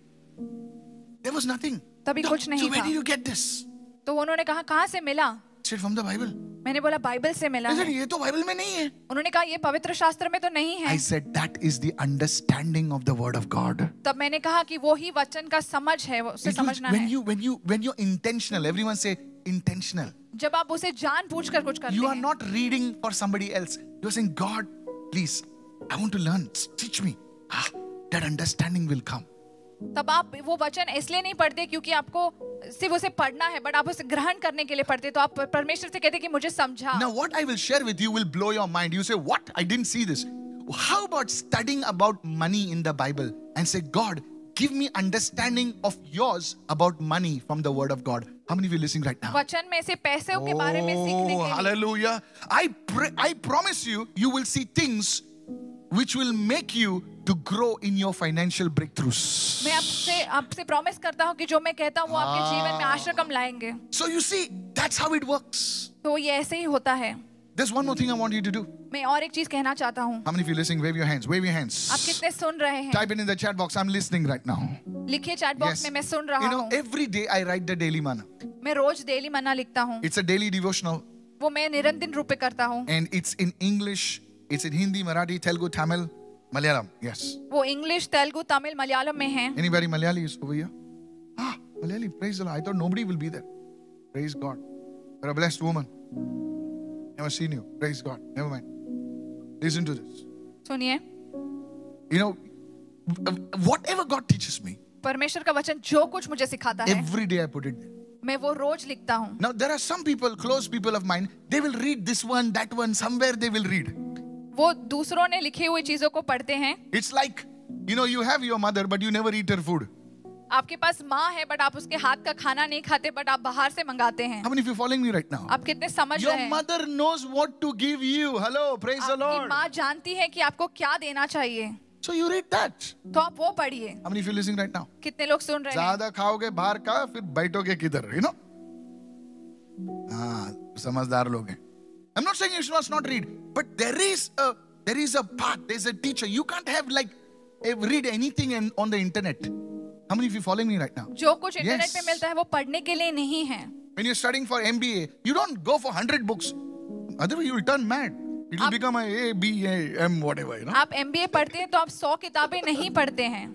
There was nothing. तभी No, कुछ नहीं so where था. did you get this? तो उन्होंने कहा कहाँ से मिला. I said, from the Bible. मैंने बोला बाइबल से मिला I said, है. ये तो बाइबल में नहीं है. उन्होंने कहा ये पवित्र शास्त्र में तो नहीं है. I said, that is the understanding of the word of God. तब मैंने कहा कि वो ही वचन का समझ है, उसे It was समझना when है. when you're intentional, everyone say intentional. जब आप उसे जानबूझकर कुछ करते You are हैं. not reading for somebody else. You're saying, God, please, I want to learn. Teach me. That understanding will come. तब आप वो वचन इसलिए नहीं पढ़ते क्योंकि आपको सिर्फ उसे पढ़ना है, बट आप उसे ग्रहण करने के लिए पढ़ते। तो आप परमेश्वर से कहते कि मुझे समझा। Now what I will share with you will blow your mind. You say, what? I didn't see this. How about studying about money in the Bible and say, God, give me understanding of yours about money from the word of God. How many of you listening right now? वचन में से पैसों के बारे में सीखने के लिए। Hallelujah. I promise you, you will see things which will make you to grow in your financial breakthroughs. मैं आपसे प्रॉमिस करता हूँ कि जो मैं कहता हूँ वो आपके जीवन में आश्रम लाएंगे। So you see, that's how it works. तो ये ऐसे ही होता है। There's one more thing I want you to do. मैं और एक चीज कहना चाहता हूँ। How many of you listening? Wave your hands. Wave your hands. आप कितने सुन रहे हैं? Type it in the chat box. I'm listening right now. लिखिए चैट बॉक्स में, मैं सुन रहा You know, हूँ। every day I write the daily manna. मैं रोज डेली मन्ना लिखता हूँ। It's a daily devotional. वो मैं निरंतर रूप में करता हूँ। And it's in English, it's in Hindi, Marathi, Telugu, Tamil, Malayalam. Yes. वो इंग्लिश, तेलुगु, तमिल, मलयालम में है। Anybody Malayali is over here? Ah, Malayali, praise the Lord. I thought nobody will be there. Praise God. You're a blessed woman. Never seen you. Praise God. Never mind. Listen to this. सुनिए, You know, whatever God teaches me, परमेश्वर का वचन जो कुछ मुझे सिखाता है, every day I put it there. मैं वो रोज लिखता हूँ। Now, there are some people, close people of mine, they will read this one, that one, somewhere they will read. वो दूसरों ने लिखी हुई चीजों को पढ़ते हैं। It's like, you know, you have your mother, but you never eat her food. आपके पास माँ है बट आप उसके हाथ का खाना नहीं खाते, बट आप बाहर से मंगाते हैं। How many of you following me right now? आप कितने समझ Your रहे हैं? mother knows what to give you. Hello, praise the आपकी Lord. माँ जानती है कि आपको क्या देना चाहिए, So you read that. तो आप वो पढ़िए। How many of you listening right now? कितने लोग सुन रहे हैं? ज्यादा खाओगे बाहर का, फिर बैठोगे किधर, you know? हाँ, समझदार लोग हैं. I'm not saying you must not read, but there is a path, there's a teacher. You can't have like read anything on the internet. How many of you following me right now? जो कुछ internet Yes. पे मिलता है वो पढ़ने के लिए नहीं है। When you're studying for MBA, you don't go for 100 books. Otherwise, you will turn mad. It will become a B, A, M, whatever, you know. आप MBA पढ़ते हैं तो आप 100 किताबें नहीं पढ़ते हैं।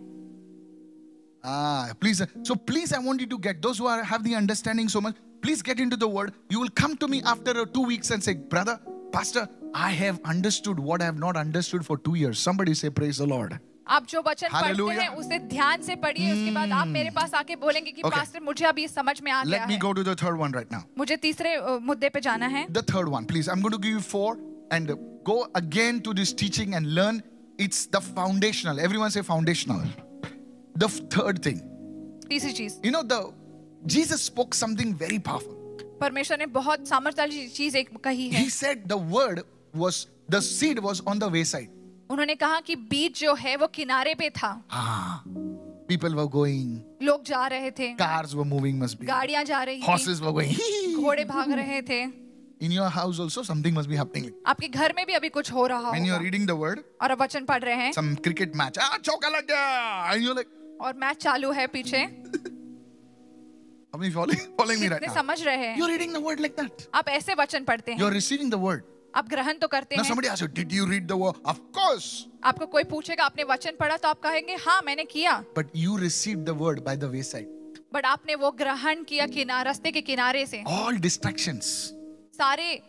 Please. So please, I want you to get those who have the understanding so much. Please get into the word. You will come to me after 2 weeks and say, brother, pastor, I have understood what I have not understood for 2 years. Somebody say, praise the Lord. आप जो वचन पढ़ते Hallelujah. हैं उसे ध्यान से पढ़िए, उसके बाद आप मेरे पास आके बोलेंगे कि Okay. पास्टर मुझे अब ये समझ में आ गया Let me है। go to the third one right now. मुझे तीसरे मुद्दे पे जाना है। The third one, please. I'm going to give you 4 and go again to this teaching and learn. It's the foundational. Everyone say foundational. The third thing. तीसरी चीज, You know, Jesus spoke something very powerful. परमेश्वर ने बहुत सामर्थ्यशाली चीज एक कही है। He said the seed was on the wayside. उन्होंने कहा कि बीज जो है वो किनारे पे था। People were going. लोग जा रहे थे, Cars were moving, must be. गाड़ियां जा रही थी, Horses were going. घोड़े भाग रहे थे। In your house also something must be happening. आपके घर में भी अभी कुछ हो रहा When you are होगा reading the word, और अब वचन पढ़ रहे हैं some cricket match. चौका लग गया. And you're like, और मैच चालू है पीछे। how many following me right कितने now? समझ रहे हैं? You're reading the word like that. आप ऐसे वचन पढ़ते You're हैं, receiving the word. आप ग्रहण तो करते Now हैं। somebody asks you, did you read the word? Of course. आपको कोई पूछेगा आपने वचन पढ़ा, तो आप कहेंगे हाँ मैंने किया, But you received the word by the wayside. But आपने वो ग्रहण किया रास्ते के किनारे से, All distractions. सारे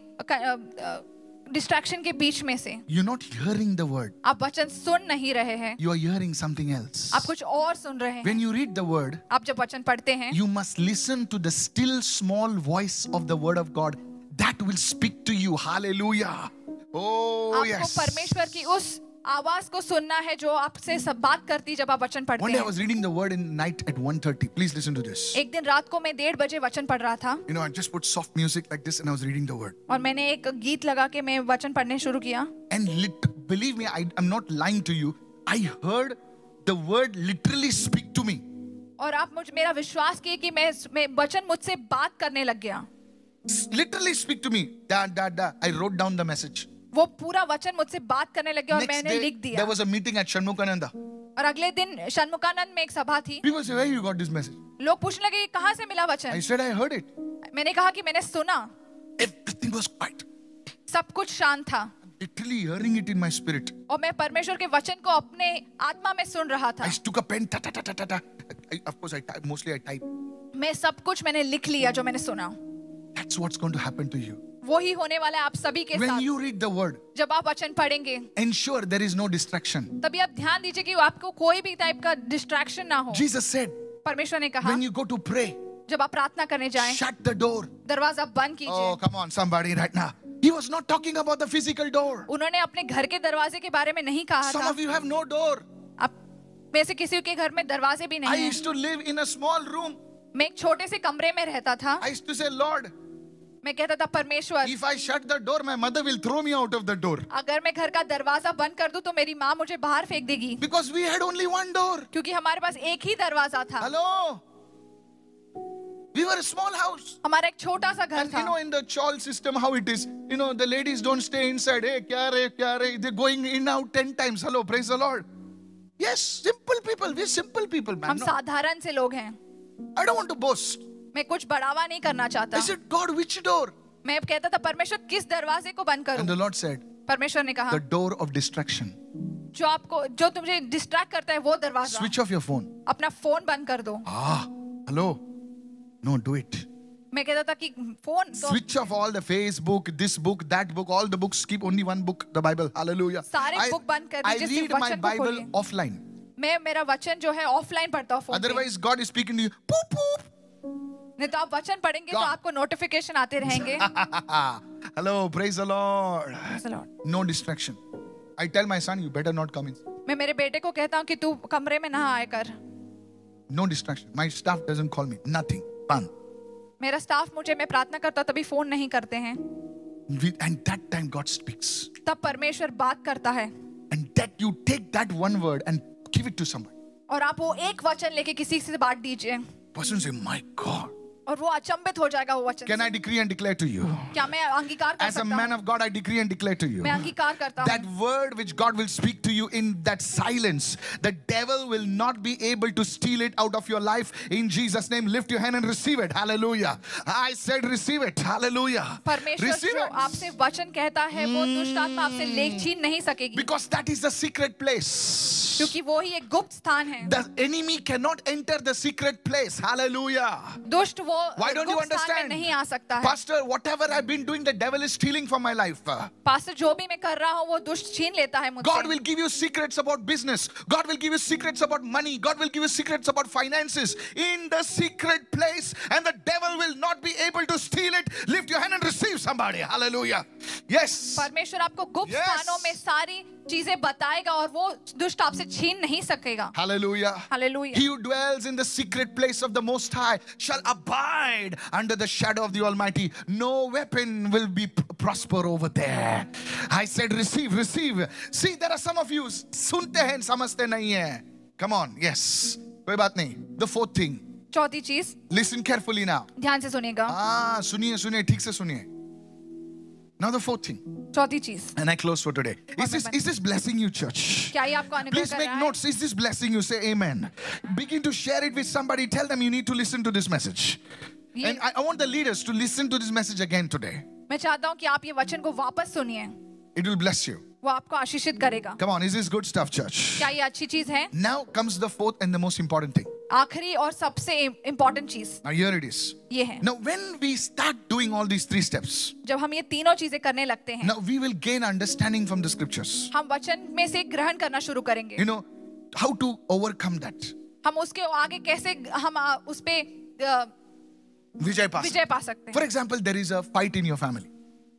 डिस्ट्रैक्शन के बीच में से। You're not hearing the word. आप वचन सुन नहीं रहे हैं, You are hearing something else. आप कुछ और सुन रहे हैं। When you read the word, आप जब वचन पढ़ते हैं, you must listen to the still small voice of the word of God that will speak to you. Hallelujah. Oh, आपको yes. परमेश्वर की उस आवाज को सुनना है जो आपसे सब बात करती है जब आप वचन पढ़ते One day I हैं। was reading the word in night at 1:30. Please listen to this. एक दिन रात को मैं 1:30 बजे वचन पढ़ रहा था You know, I just put soft music like this and I was reading the word. और मैंने एक गीत लगा के मैं वचन पढ़ने शुरू किया। And believe me, I'm not lying to you. I heard the word literally speak to me. और आप मेरा विश्वास किए कि मैं वचन मुझसे बात करने लग गया। Literally speak to me. Da. I wrote down the message. वो पूरा वचन मुझसे बात करने लग गया और Next मैंने day, लिख दिया। there was a meeting at Shanmukananda. और अगले दिन षण्मुखानंद में एक सभा थी। People say, where you got this message? लोग पूछने लगे कि कहाँ से मिला I वचन? said, I heard it. मैंने कहा कि मैंने सुना। Everything was quiet. सब कुछ शांत था Literally hearing it in my spirit. और मैं परमेश्वर के वचन को अपने आत्मा में सुन रहा था। I took a pen. Of course, mostly I type. मैं सब कुछ मैंने लिख लिया जो मैंने सुना। That's what's going to happen to you. वो ही होने वाला है आप सभी के When साथ। you read the word, जब आप वचन पढ़ेंगे ensure there is no distraction. तभी आप ध्यान दीजिए कि आपको कोई भी टाइप का डिस्ट्रैक्शन ना हो। Jesus said, परमेश्वर ने कहा when you go to pray, जब आप प्रार्थना करने जाएं shut the door. दरवाजा बंद Oh, कीजिए। come on, somebody right now. He was not talking about the physical door. उन्होंने अपने घर के दरवाजे के बारे में नहीं कहा Some था। of you have no door. आप में से किसी के घर में दरवाजे भी I नहीं हैं। used to live in a small room. मैं एक छोटे से कमरे में रहता था। I used to say, Lord, मैं कहता था परमेश्वर if I shut the door, my mother will throw me out of the door. अगर मैं घर का दरवाजा बंद कर दूं तो मेरी माँ मुझे बाहर फेंक देगी, Because we had only one door. क्योंकि हमारे पास एक ही दरवाजा था। Hello? We were a small house. हमारा एक छोटा सा घर And you था। know, in the chawl system, how it is. You know, the ladies don't stay inside. Hey, kya re, kya re. They're going in out 10 times. Hello, praise the Lord. Yes, simple people. We're simple people, man. हम No, साधारण से लोग हैं। I don't want to boast. मैं कुछ बढ़ावा नहीं करना चाहता। I said, God, which door? मैं कहता था परमेश्वर किस दरवाजे को बंद And the करूं? Lord said, परमेश्वर ने कहा the door of distraction. जो तुझे डिस्ट्रैक्ट करता है वो दरवाजा। Switch off your phone. अपना फोन बंद कर दो। Ah, hello. No, do it. मैं कहता था कि फोन तो Switch off all the Facebook, this book, that book, all the books. Keep only one book, the Bible. Hallelujah. सारे book बंद कर I दीजिए, read सिर्फ my वचन को Bible खोलिए। offline. मैं मेरा वचन जो है ऑफलाइन पढ़ता हूँ फोन पे। Otherwise, God is speaking to you. Poop, poop. नहीं तो आप वचन पढ़ेंगे तो God. आपको नोटिफिकेशन आते रहेंगे। Hello, praise the Lord. Praise the Lord. No distraction. I tell my son, you better not come in. मैं मेरे बेटे को कहता हूँ कि तू कमरे में ना आया कर। No distraction. My staff doesn't call me. Nothing. Bang. मेरा स्टाफ मुझे मैं प्रार्थना करता तभी फोन नहीं करते हैं। And that time God speaks. तब परमेश्वर बात करता है And that you take that one word and give it to somebody. और आप वो एक वचन लेके किसी से बांट दीजिए Person say, my God. और वो अचंभित हो जाएगा वो वचन Can I से। decree and declare to you? क्या मैं अंगीकार कर As a सकता man हूँ? of God, I decree and declare to you. मैं अंगीकार करता That हूँ word which God will speak to you in that silence, the devil will not be able to steal it out of your life. In Jesus' name, lift your hand and receive it. Hallelujah. I said receive it. Hallelujah. परमेश्वर Receive जो it. आपसे वचन कहता है वो दुष्ट आत्मा आपसे ले छीन नहीं सकेगी, Because that is the secret place. क्योंकि वो ही एक गुप्त स्थान है। The enemy cannot enter the secret place. Hallelujah. दुष्ट वो Why don't you गुप्त स्थान में understand? नहीं आ सकता है। Pastor, whatever I've been doing, the devil is stealing from my life. Pastor जो भी मैं कर रहा हूँ वो दुष्ट छीन लेता है God मुझसे। will give you secrets about business. God will give you secrets about money. God will give you secrets about finances in the secret place, and the devil will not be able to steal it. Lift your hand and receive somebody. Hallelujah. Yes. परमेश्वर आपको गुप्त Yes. स्थानों में सारी चीजें बताएगा और वो दुष्ट आपसे छीन नहीं सकेगा। Hallelujah. Hallelujah. He who dwells in the secret place of the Most High shall abide under the shadow of the Almighty. No weapon will be prosper over there. I said receive, receive. See, there are some of you सुनते हैं समझते नहीं हैं. Come on, yes. कोई बात नहीं. The fourth thing. चौथी चीज, Listen carefully now. ध्यान से सुनिएगा। सुनिए सुनिए ठीक से सुनिए. Now the fourth thing. चौथी चीज, And I close for today. Is this blessing you, church? क्या ये आपको अनुग्रह Please कर make रहा है? notes. Is this blessing you? Say amen. Begin to share it with somebody. Tell them you need to listen to this message. ये- And I want the leaders to listen to this message again today. मैं चाहता हूँ कि आप ये वचन को वापस सुनिए, It will bless you. वो आपको आशीषित करेगा। Come on, is this good stuff, church? क्या ये अच्छी चीज है? Now comes the fourth and the most important thing. आखिरी और सबसे इम्पोर्टेंट चीज Now here it is. ये है, Now when we start doing all these three steps, जब हम ये तीनों चीजें करने लगते हैं now we will gain understanding from the scriptures. हम वचन में से ग्रहण करना शुरू करेंगे। You know, how to overcome that. हम उसके आगे कैसे हम उस पे Vijay Pasa. विजय पा सकते हैं। For example, there is a fight in your family.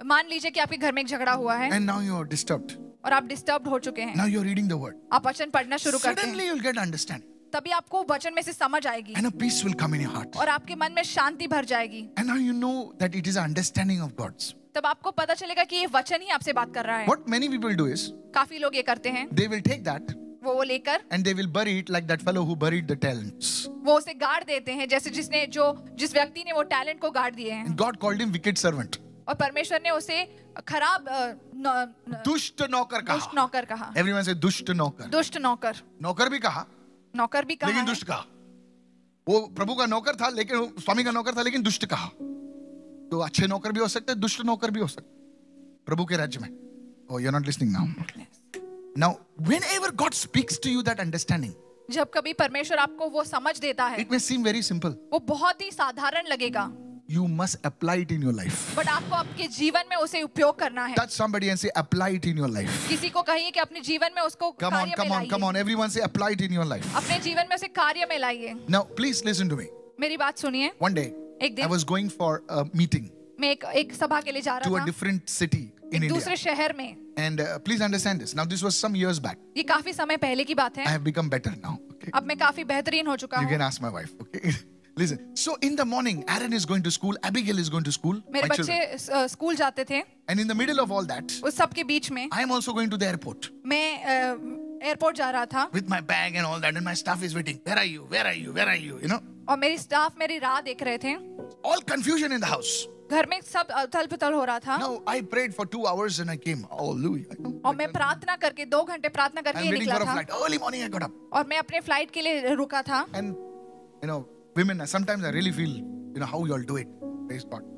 मान लीजिए कि आपके घर में एक झगड़ा हुआ है And now you are disturbed. और आप डिस्टर्ब हो चुके हैं। Now you are reading the word. आप वचन पढ़ना शुरू करते Suddenly हैं, you'll get understanding. तभी आपको वचन में से समझ आएगी And a peace will come in your heart. और आपके मन में शांति भर जाएगी। And now you know that it is an understanding of God's. तब आपको पता चलेगा कि ये वचन ही आपसे बात कर रहा है। What many people do is, काफी लोग ये करते हैं, they will take that वो लेकर and they will bury it like that fellow who buried the talents. वो उसे गाड़ देते हैं, जैसे जिस व्यक्ति ने वो टैलेंट को गाड़ दिए हैं And God called him wicked servant. और परमेश्वर ने उसे खराब दुष्ट नौकर दुष्ट कहा. नौकर कहा। Everyone say दुष्ट नौकर. दुष्ट नौकर, नौकर भी कहा, नौकर भी कहा लेकिन है। दुष्ट कहा. वो प्रभु का नौकर था, लेकिन वो स्वामी का नौकर था, लेकिन दुष्ट कहा. तो अच्छे नौकर भी हो सकते हैं, दुष्ट नौकर भी हो सकते हैं प्रभु के राज्य में. Oh, you're not listening now. Now, whenever God speaks to you that understanding, जब कभी परमेश्वर आपको वो समझ देता है, it may seem very simple. वो बहुत ही साधारण लगेगा। you must apply it in your life. But आपको आपके जीवन में उसे उपयोग करना है. Touch somebody and say, apply it in your life. किसी को कहिए कि अपने जीवन में उसको Come on, कार्य come में on, come लाइए. on. Everyone say, apply it in your life. अपने जीवन में उसे कार्य में लाइए. Now, please listen to me. मेरी बात सुनिए. One day, एक I दिन was going for a meeting मैं एक सभा के लिए जा to रहा a था. different city in India. दूसरे शहर में. And please understand this. Now, this was some years back. ये काफी समय पहले की बात I है. have become better now. Okay. अब मैं काफी बेहतरीन हो चुका You हूँ. can ask my wife. Okay. Listen. So in the morning, Aaron is going to school. Abigail is going to school. मेरे My children. बच्चे स्कूल जाते थे. And in the middle of all that, उस सब के बीच में I am also going to the airport मैं airport जा रहा था. with my bag and all that. And my staff is waiting. Where are you? Where are you? Where are you? You know, और मेरी स्टाफ मेरी राह देख रहे थे. all confusion in the house. घर में सब अथल पुथल हो रहा था. Now I prayed for 2 hours and I came. Hallelujah. और मैं प्रार्थना करके 2 घंटे प्रार्थना करके I'm ही waiting निकला for a था. flight. Early morning I got up. और मैं अपने फ्लाइट के लिए रुका था. And you know, women, sometimes I really feel, you know, how you all do it. Praise God.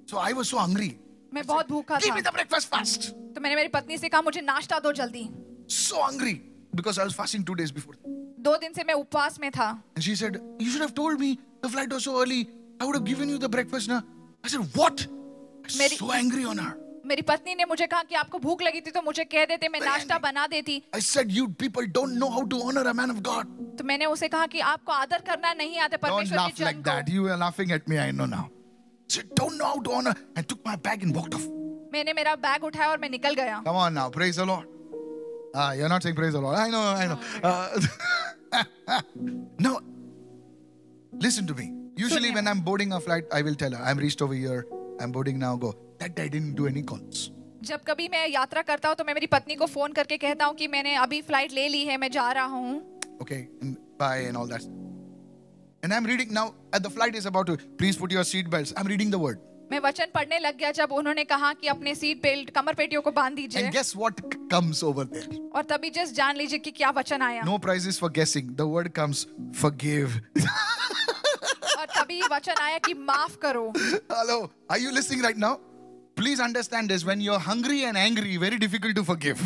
So I was so hungry. मैं बहुत भूखा Give था. me the breakfast fast. तो मैंने मेरी पत्नी से कहा मुझे नाश्ता दो जल्दी. So hungry because I was fasting 2 days before. 2 दिन से मैं उपवास में था. And she said, you should have told me the flight was so early. I would have given you the breakfast now. I said, what? I was Mary- so angry on her. मेरी पत्नी ने मुझे कहा कि आपको भूख लगी थी तो मुझे कह देते मैं Very नाश्ता angry. बना देती. I said, you people don't know how to honor a man of God. तो मैंने उसे कहा कि आपको आदर करना नहीं आता Don't परमेश्वर laugh के like जन that. को. You are laughing at me, I know now. I said, don't know how to honor. I took my bag and walked off. मैंने मेरा बैग उठाया और मैं निकल गया. Come on now, praise the Lord. You're not saying praise the Lord. I know. No, listen to me. Usually Sunya. when I'm boarding a flight, I will tell her, I'm reached over here. I'm boarding now. Go. That day I didn't do any calls. जब कभी मैं यात्रा करता हूँ तो मैं मेरी पत्नी को फोन करके कहता हूँ कि मैंने अभी फ्लाइट ले ली है मैं जा रहा हूँ. Okay, and bye and all that. And I'm reading now. The flight is about to. Please put your seat belts. I'm reading the word. मैं वचन पढ़ने लग गया जब उन्होंने कहा कि अपने सीट बेल्ट कमर पेटियों को बांध दीजिए. And guess what comes over there? और तभी जस्ट जान लीजिए कि क्या वचन आया. No prizes for guessing. The word comes, forgive. और तभी वचन आया कि माफ करो. Hello, are you listening right now? Please understand this. When you're hungry and angry, very difficult to forgive.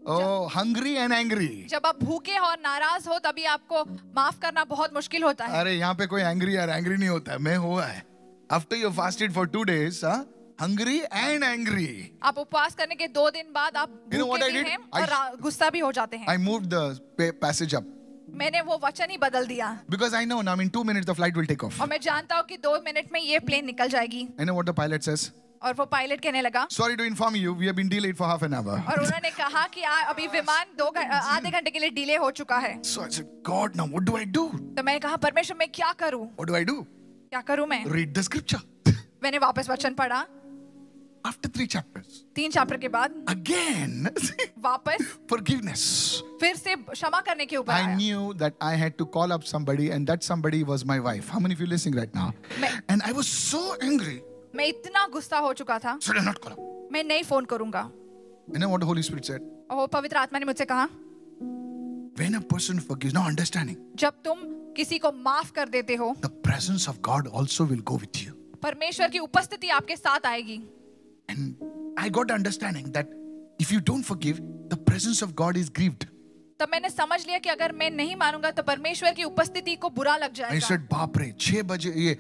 Oh, hungry and angry. जब आप भूखे और नाराज हो तभी आपको माफ करना बहुत मुश्किल होता है. अरे यहाँ पे कोई angry और angry नहीं होता है. मैं हुआ है. After you fasted for 2 days, hungry and angry. आप उपवास करने के 2 दिन बाद आप You know what भूखे I भी did? हैं और गुस्सा भी हो जाते हैं. I moved the passage up. मैंने वो वचन ही बदल दिया. Because I know now in 2 minutes the flight will take off. और मैं जानता हूँ कि 2 मिनट में ये प्लेन निकल जाएगी. I know what the pilot says. और वो पायलट कहने लगा. Sorry to inform you, we have been delayed for half an hour. और उन्होंने कहा कि अभी विमान आधे घंटे के लिए डिले हो चुका है. So I said, God, now what do I do? तो मैं कहा परमेश्वर मैं क्या करूं? What do I do? क्या करूं मैं? Read the scripture. मैंने वापस वचन पढ़ा. After 3 chapters. 3 चैप्टर के बाद Again, वापस forgiveness. फिर से क्षमा करने के ऊपर I आया. knew that I had to call up somebody, and that somebody was my wife. How many of you listening right now? And I was so angry. मैं इतना गुस्सा हो चुका था. So I did not call up. मैं नहीं phone करूंगा. You know what the Holy Spirit said? और वो पवित्र आत्मा ने मुझसे कहा When a person forgives, now understanding, जब तुम किसी को माफ कर देते हो the presence of God also will go with you. परमेश्वर की उपस्थिति आपके साथ आएगी. And I got understanding that if you don't forgive, the presence of God is grieved. तब मैंने समझ लिया कि अगर मैं नहीं मानूंगा तो परमेश्वर की उपस्थिति को बुरा लग I जाएगा. said, बाप रे 6 बजे ये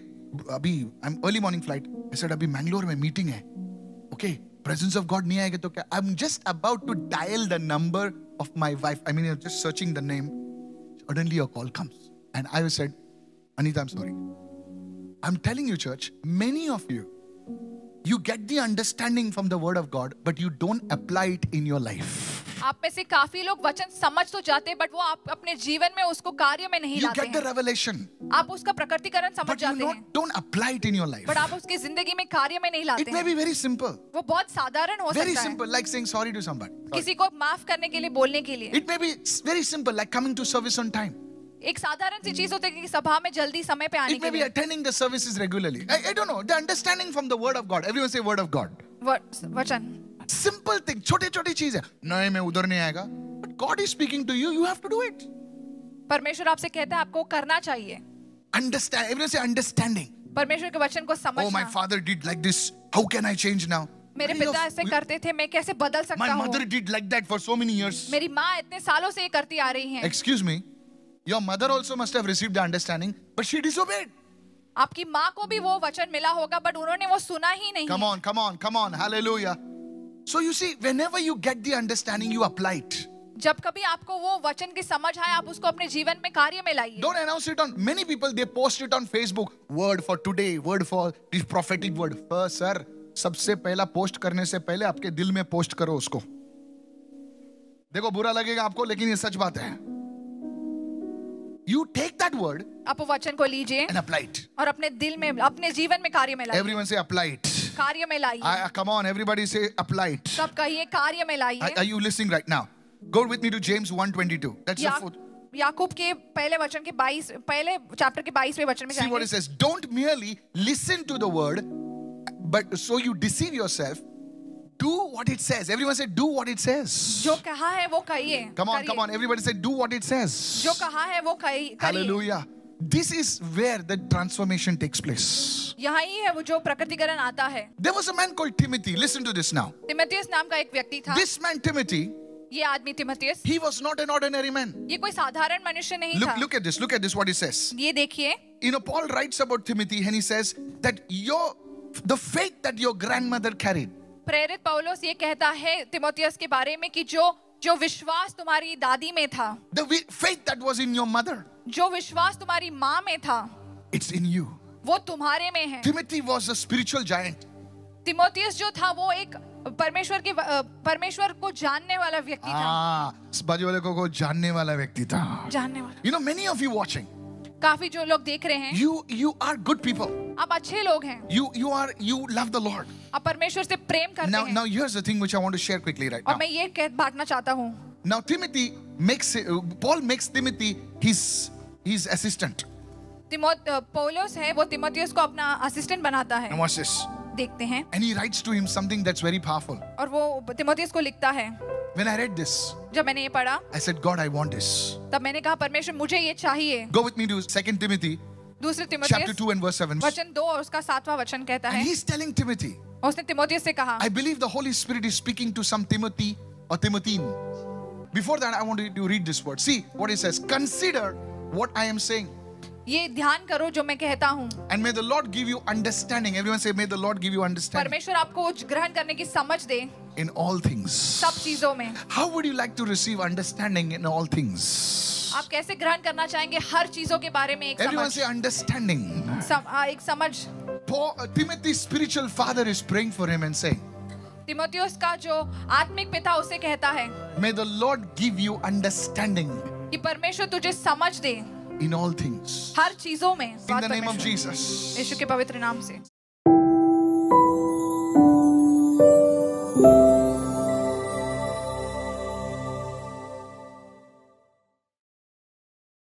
अभी I'm early morning flight. I said अभी मैंगलोर में मीटिंग है. Okay, presence of God नहीं आएगा तो क्या? I'm just about to dial the number of my wife. I mean, I'm just searching the name. Suddenly a call comes, and I said, Anita, I'm sorry. I'm telling you, church, many of you get the understanding from the word of God, but you don't apply it in your life. आप में से काफी लोग वचन समझ तो जाते हैं बट वो आप अपने जीवन में उसको कार्य में नहीं You लाते get the हैं. revelation, आप उसका प्रकटीकरण समझ but you जाते हैं don't apply it in your life. But आप उसकी जिंदगी में कार्य में नहीं It लाते may हैं. be very simple, वो बहुत साधारण हो very सकता है. simple, like saying sorry to somebody. Sorry. किसी को माफ करने के लिए बोलने के लिए. It may be very simple, like coming to service on time. एक साधारण सी चीज होती है कि सभा में जल्दी समय पे आने It may के be लिए. attending the services regularly. I don't know. The understanding from the word of God. Everyone say word of God. वचन. Simple thing. छोटे-छोटे चीज है. नहीं मैं उधर नहीं आएगा. But God is speaking to you. You have to do it. परमेश्वर आपसे कहता है आपको करना चाहिए. Understand. Everyone say understanding. परमेश्वर के वचन को Oh, my समझना. father did like this. How can I change now? मेरे पिता ऐसे करते थे मैं कैसे बदल My सकता mother हूँ. did like that for so many years. मेरी माँ इतने सालों से ये करती आ रही हैं. Excuse me. Your mother also must have received the understanding, but she disobeyed. आपकी माँ को भी वो वचन मिला होगा, बट उन्होंने वो सुना ही नहीं। Come on, come on, come on. Hallelujah. So you see, whenever you get the understanding, you apply it. जब कभी आपको वो वचन की समझ आए, आप उसको अपने जीवन में कार्य में लाइए। Don't announce it on. Many people, they post it on Facebook. Word for today, word for this prophetic word. Sir, सबसे पहला पोस्ट करने से पहले आपके दिल में पोस्ट करो उसको। देखो बुरा लगेगा आपको, लेकिन ये सच बात है। You take that word आप वो वचन को लीजिए and apply it. और अपने दिल में, अपने जीवन में कार्य में लाइए। Everyone say apply it. कार्य में लाइए। Come on, everybody say apply it. सब कहिए कार्य में लाइए। Are you listening right now? Go with me to James 1:22. That's the fourth. याकूब के पहले वचन के 22, पहले चैप्टर के 22वें वचन में See what जाएंगे। it says. Don't merely listen to the word, but so you deceive yourself. Do what it says. Everyone say, do what it says. जो कहा है वो कहिए। Come on, come on. Everybody say, do what it says. जो कहा है वो कहिए। Hallelujah. This is where the transformation takes place. यहाँ ही है वो जो प्रकटीकरण आता है। There was a man called Timothy. Listen to this now. Timothy नाम का एक व्यक्ति था। This man Timothy, ये आदमी Timothy, he was not an ordinary man. ये कोई साधारण मनुष्य नहीं था। Look at this. Look at this. What he says. ये देखिए, You know, Paul writes about Timothy and he says that the faith that your grandmother carried. प्रेरित पौलुस ये कहता है तिमोथियस के बारे में कि जो विश्वास तुम्हारी दादी में था, The faith that was in your mother, जो विश्वास तुम्हारी माँ में था, it's in you. वो तुम्हारे में है। Timothy was a spiritual giant. Timothy जो था वो एक परमेश्वर को जानने वाला व्यक्ति था। बाजू वाले को जानने वाला व्यक्ति था। जानने वाला। You know, many of you watching, काफी जो लोग देख रहे हैं, you are good people. आप अच्छे लोग हैं। You love the Lord. आप परमेश्वर से प्रेम करते हैं। Now here's the thing which I want to share quickly right और now. मैं ये बांटना चाहता हूँ। Now Paul makes Timothy his assistant. पौलुस है, वो तिमोथियस को अपना असिस्टेंट बनाता है। And watch this. देखते हैं। And he writes to him something that's very powerful. और वो तिमोथियस को लिखता है। When I read this, जब मैंने ये पढ़ा, I said, God, I want this. तब मैंने कहा परमेश्वर मुझे ये चाहिए। Go with me to 2 Timothy दूसरे chapter तिमोथियस 2 and verse 7. वचन 2 और उसका 7वां वचन कहता And है, he's telling Timothy, उसने तिमोथियस से कहा, I believe the Holy Spirit is speaking to some Timothy or Timothine. Before that, I want you to read this word. See what it says. Consider what I am saying. ये ध्यान करो जो मैं कहता हूँ। And may the Lord give you understanding. Everyone say, may the Lord give you understanding परमेश्वर आपको ग्रहण करने की समझ दे in all things. सब चीजों में। How would you like to receive understanding in all things? आप कैसे ग्रहण करना चाहेंगे हर चीजों के बारे में एक Everyone समझ। say understanding. एक समझ। Timothy's spiritual father is praying for him and saying, Timothy का जो आत्मिक पिता उसे कहता है may the Lord give you understanding कि परमेश्वर तुझे समझ दे in all things. हर चीजों में। In the name of Jesus. यीशु के पवित्र नाम से।